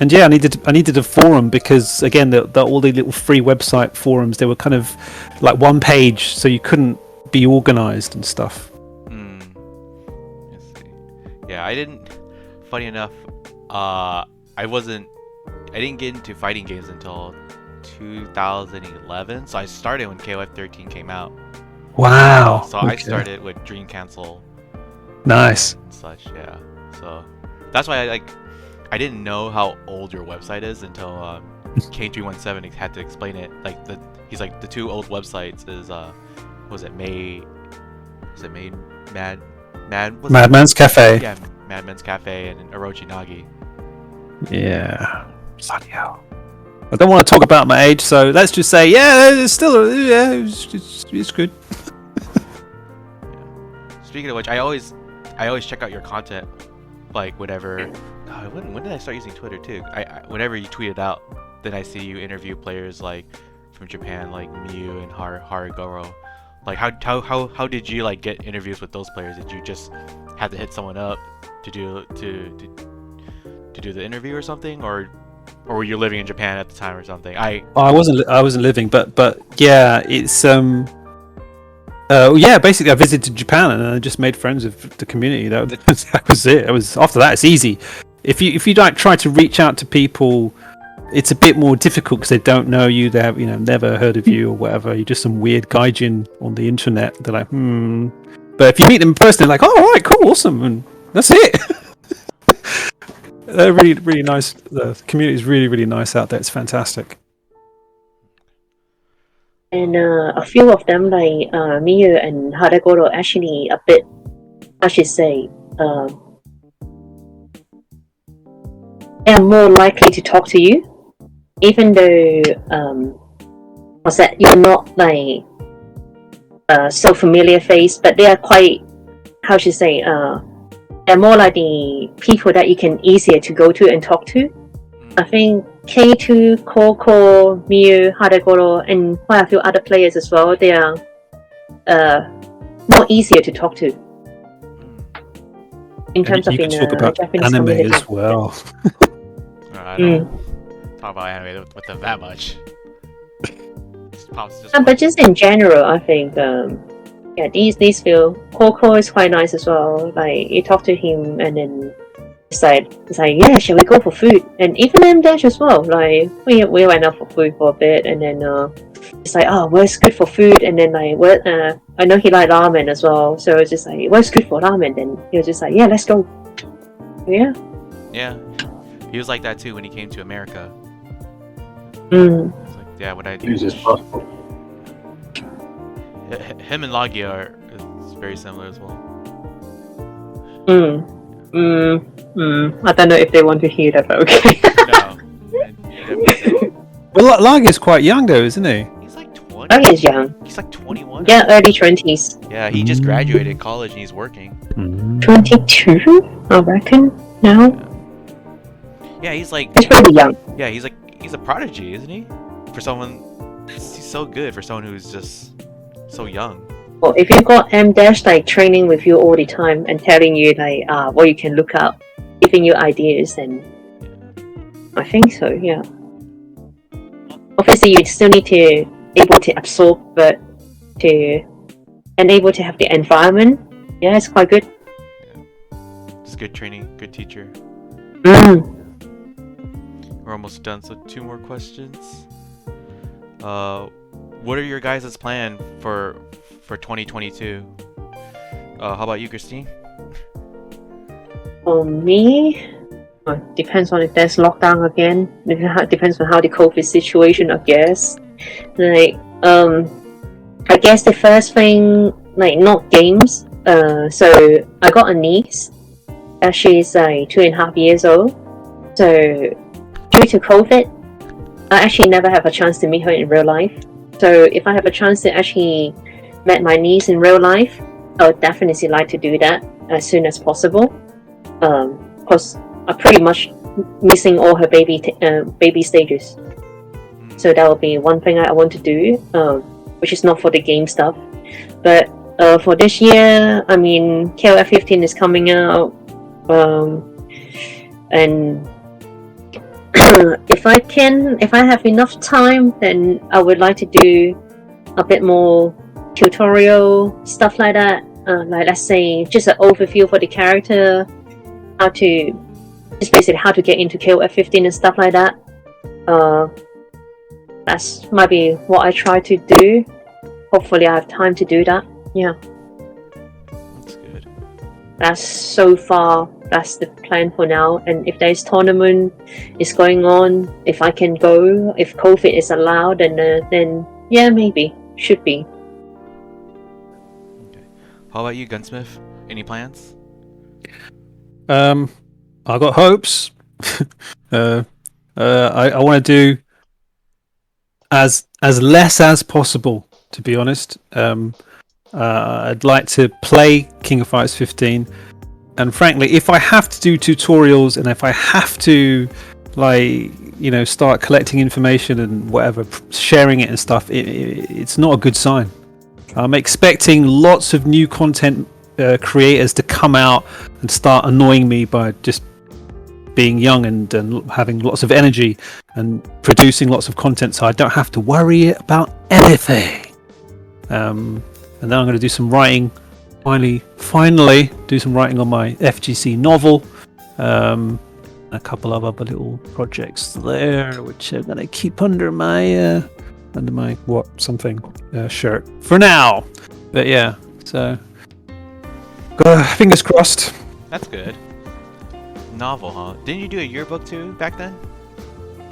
And yeah, I needed a forum because, again, all the little free website forums, they were kind of like one page, so you couldn't be organized and stuff. Let's see. Yeah, I didn't. Funny enough, I didn't get into fighting games until 2011. So I started when KOF 13 came out. Wow. So I started with Dream Cancel. Nice. And such, yeah. So that's why I didn't know how old your website is until K317 had to explain it. Like he's like, the two old websites is Madman's Cafe. Yeah, Madman's Cafe and Orochinagi. Yeah. Bloody hell. I don't want to talk about my age, so let's just say, yeah, it's still, yeah, it's good. Speaking of which, I always check out your content, like whenever. When did I start using Twitter too? Whenever you tweet it out, then I see you interview players like from Japan, like Miyu and Harigoro. Like how did you like get interviews with those players? Did you just have to hit someone up to do the interview or something, or were you living in Japan at the time or something? I wasn't living, but yeah, it's yeah, basically I visited Japan and I just made friends with the community. That was it. After that, it's easy. If you like try to reach out to people, it's a bit more difficult because they don't know you. They have never heard of you or whatever. You're just some weird gaijin on the internet. They're like, But if you meet them in person, they're like, oh, all right, cool, awesome, and that's it. They're really, really nice. The community is really, really nice out there. It's fantastic. And a few of them, like Miyu and Harigoro, actually a bit, I should say, they're more likely to talk to you, even though you're not like so familiar face, but they are quite, how should I say, they're more like the people that you can easier to go to and talk to. I think K2, Koko, Miyu, Harigoro, and quite a few other players as well, they are more easier to talk to. In terms of you can talk about Japanese anime community. as well. I don't talk about anime with them that much. But just in general, I think yeah, these feel Koko is quite nice as well. Like you talk to him and then it's like yeah, shall we go for food? And even M Dash as well. Like we went out for food for a bit and then it's like, oh, where's good for food? And then like I know he liked ramen as well, so it's just like, where's good for ramen? Then he was just like, yeah, let's go. Yeah. Yeah, he was like that too when he came to America. Mm. It's like, yeah, what I do. Use his passport. Him and Logia is very similar as well. Mm. I don't know if they want to hear that, but okay. No. Well, Lager's quite young though, isn't he? He's like 20. I think he's young. He's like 21. Yeah, early 20s. Yeah, he just graduated college and he's working. 22, I reckon, now. Yeah, he's like... He's pretty young. Yeah, he's a prodigy, isn't he? For someone... He's so good for someone who's just so young. Well, if you got M-Dash like training with you all the time and telling you like what you can look up, giving you ideas, then I think so, yeah. Obviously, you still need to able to absorb, but to and able to have the environment. Yeah, it's quite good. Yeah. Just good training, good teacher. We're almost done, so 2 more questions. What are your guys' plan for 2022? How about you, Christine? For me, depends on if there's lockdown again. Depends on how the COVID situation, I guess. Like, I guess the first thing, like, not games. So I got a niece. She's like 2.5 years old. So due to COVID, I actually never have a chance to meet her in real life. So if I have a chance to actually meet my niece in real life, I would definitely like to do that as soon as possible. Because I'm pretty much missing all her baby stages. So that will be one thing I want to do, which is not for the game stuff. But for this year, I mean, KOF15 is coming out, and if I have enough time, then I would like to do a bit more tutorial stuff like that. Like, let's say, just an overview for the character, how to get into KOF15 and stuff like that. That's might be what I try to do. Hopefully I have time to do that. Yeah. That's good. That's the plan for now. And if there's tournament is going on, if I can go, if COVID is allowed, then yeah, maybe. Should be. Okay. How about you, Gunsmith? Any plans? I got hopes. I want to do as less as possible, to be honest. I'd like to play King of Fighters 15, and frankly, if I have to do tutorials and if I have to, like, you know, start collecting information and whatever, sharing it and stuff, it's not a good sign. I'm expecting lots of new content creators to come out and start annoying me by just being young and having lots of energy and producing lots of content, so I don't have to worry about anything. And then I'm going to do some writing, finally do some writing on my FGC novel, a couple of other little projects there, which I'm going to keep under my shirt for now. But yeah, so fingers crossed. That's good. Novel, huh? Didn't you do a yearbook too back then?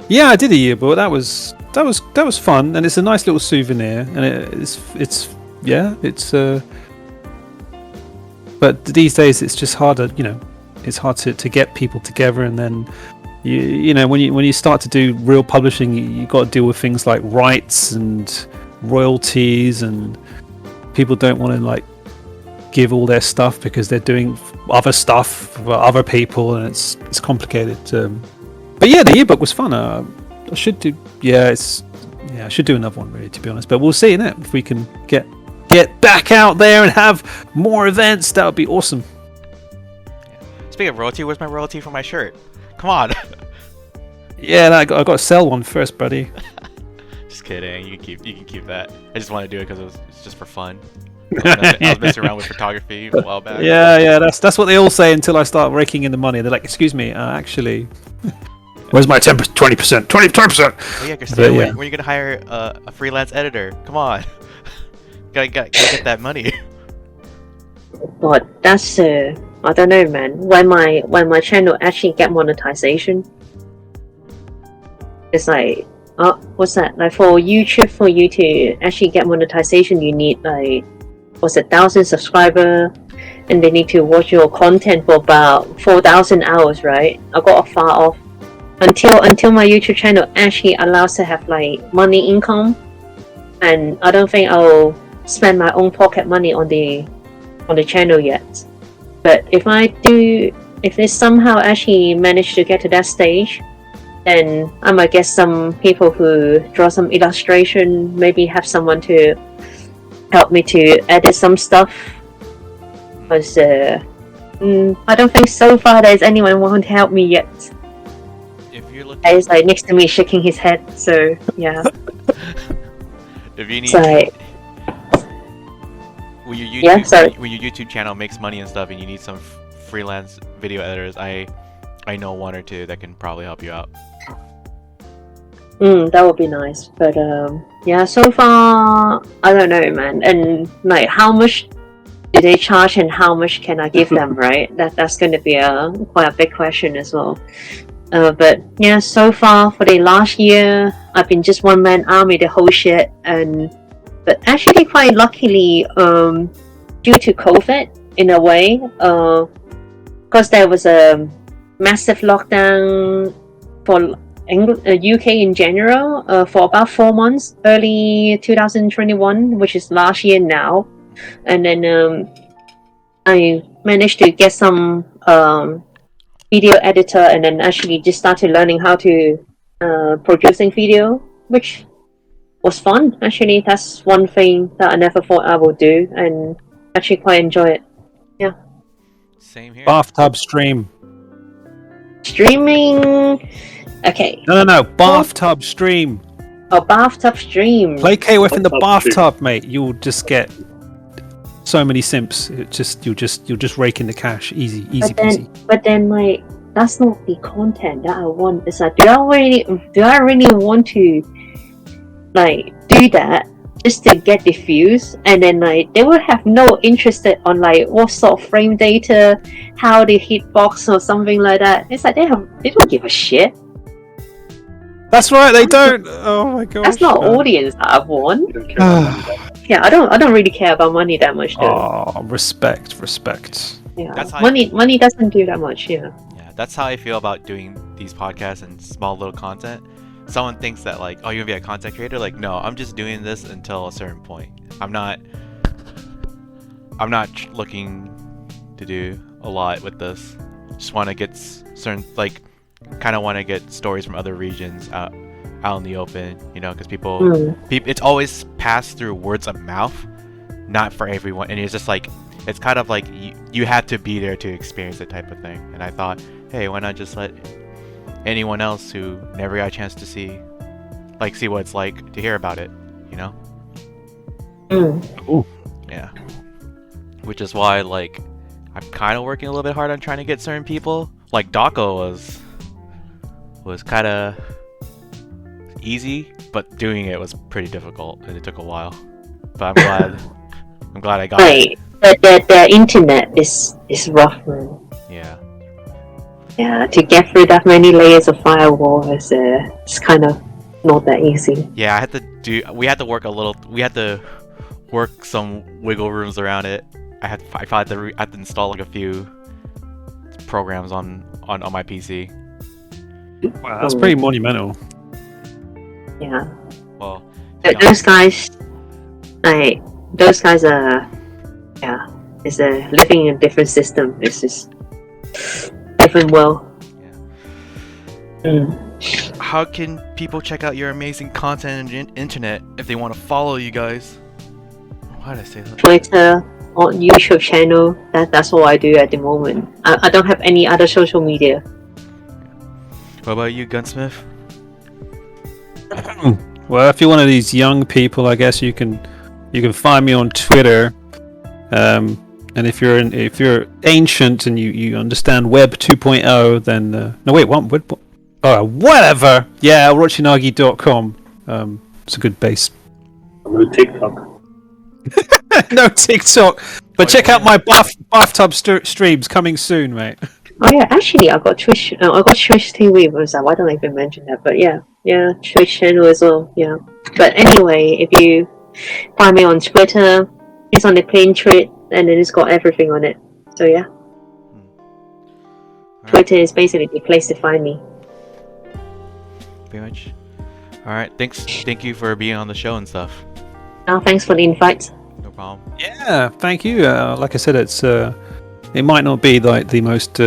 Yeah, I did a yearbook. That was fun, and it's a nice little souvenir, and it's but these days it's just harder, you know. It's hard to get people together, and then you know when you start to do real publishing, you got to deal with things like rights and royalties, and people don't want to like give all their stuff because they're doing other stuff for other people, and it's complicated. But yeah, the yearbook was fun. I should do I should do another one, really, to be honest. But we'll see, innit? If we can get back out there and have more events, that would be awesome. Speaking of royalty, where's my royalty for my shirt? Come on. Yeah, I got to sell one first, buddy. Just kidding. You can keep that. I just want to do it because it's just for fun. I was messing around with photography a while back. Yeah, that's what they all say until I start raking in the money. They're like, "Excuse me, actually, where's my 20%? 20%? Oh yeah, Cristina, when are you gonna hire a freelance editor? Come on, gotta get that money." But that's I don't know, man. When my channel actually get monetization, it's like, what's that? Like for YouTube, for you to actually get monetization, you need like 1,000 subscriber, and they need to watch your content for about 4,000 hours, right? I got far off until my YouTube channel actually allows to have like money income, and I don't think I'll spend my own pocket money on the channel yet. But if they somehow actually manage to get to that stage, then I might get some people who draw some illustration, maybe have someone to help me to edit some stuff. Because I don't think so far there's anyone who want to help me yet. If you're looking, He's like next to me shaking his head, so yeah. if you need, So, when your YouTube, Yeah, sorry. when your YouTube channel makes money and stuff, and you need some freelance video editors, I know one or two that can probably help you out. that would be nice. But yeah, so far I don't know, man. And like, how much do they charge, and how much can I give them? Right? That's going to be quite a big question as well. But yeah, so far for the last year, I've been just one man army the whole shit, but actually quite luckily, due to COVID in a way, because there was a massive lockdown for UK in general for about 4 months, early 2021, which is last year now, and then I managed to get some video editor, and then actually just started learning how to producing video, which was fun. Actually, that's one thing that I never thought I would do, and actually quite enjoy it. Yeah. Same here. Bathtub stream. Streaming. Okay. No. Bathtub stream. Oh, bathtub stream. Play KOF in the Bathtub bathtub, mate. You'll just get so many simps. You'll just rake in the cash. Easy peasy. But then, like, that's not the content that I want. It's like, do I really want to like do that just to get the views? And then like they will have no interest on like what sort of frame data, how they hitbox or something like that. It's like they don't give a shit. That's right. They don't. Oh my god. That's not audience that I want. You don't care about money, though. Yeah, I don't really care about money that much though. Oh, respect. Yeah, That's how money doesn't do that much. Yeah. Yeah, that's how I feel about doing these podcasts and small little content. Someone thinks that like, oh, you're gonna be a content creator. Like, no, I'm just doing this until a certain point. I'm not looking to do a lot with this. Just want to get certain, like, kind of want to get stories from other regions out in the open, you know, because people, it's always passed through words of mouth, not for everyone, and it's just like, it's kind of like you have to be there to experience that type of thing. And I thought, hey, why not just let anyone else who never got a chance to see what it's like to hear about it, you know? Ooh. Yeah. Which is why, like, I'm kind of working a little bit hard on trying to get certain people. Like, Dako was kind of easy, but doing it was pretty difficult, and it took a while. But I'm glad I got it. The internet is rough, man. Yeah. Yeah, to get through that many layers of firewall is it's kind of not that easy. Yeah, we had to work some wiggle rooms around it. I had to install like a few programs on my PC. Wow, that's pretty monumental. Yeah. Well, Those guys are, yeah, it's living in a different system. It's just different world. How can people check out your amazing content on the internet if they want to follow you guys? Why did I say that? Twitter, on YouTube channel. That's all I do at the moment. I don't have any other social media. What about you, Gunsmith? Well, if you're one of these young people, I guess you can find me on Twitter. And if you're ancient and you understand Web 2.0, then no wait, what? Whatever. Yeah, Orochinagi.com. It's a good base. I'm on TikTok. No TikTok, but check out my bathtub streams coming soon, mate. Oh yeah, actually I got Twitch. I got Twitch TV. Why don't I even mention that? But yeah, Twitch channel as well. Yeah. But anyway, if you find me on Twitter, it's on the plain tweet, and then it's got everything on it. So yeah, Alright, Twitter is basically the place to find me. pretty much. Alright, thank you for being on the show and stuff. Thanks for the invite. No problem. Yeah, thank you. Like I said, it might not be like the most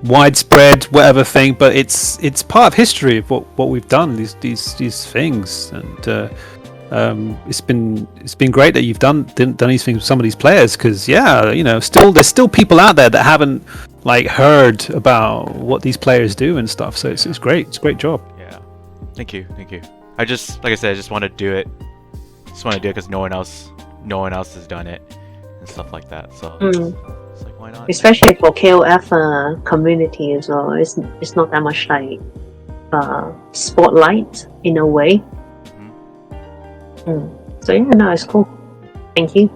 widespread whatever thing, but it's part of history of what we've done. These things, and it's been great that you've done these things with some of these players, because there's still people out there that haven't like heard about what these players do and stuff. So it's great. It's a great job. Yeah. Thank you. I just, like I said, I just want to do it. Just want to do it because no one else has done it and stuff like that. So it's like, why not? Especially for KOF community as well. It's not that much like spotlight in a way. So yeah, no, it's cool. Thank you.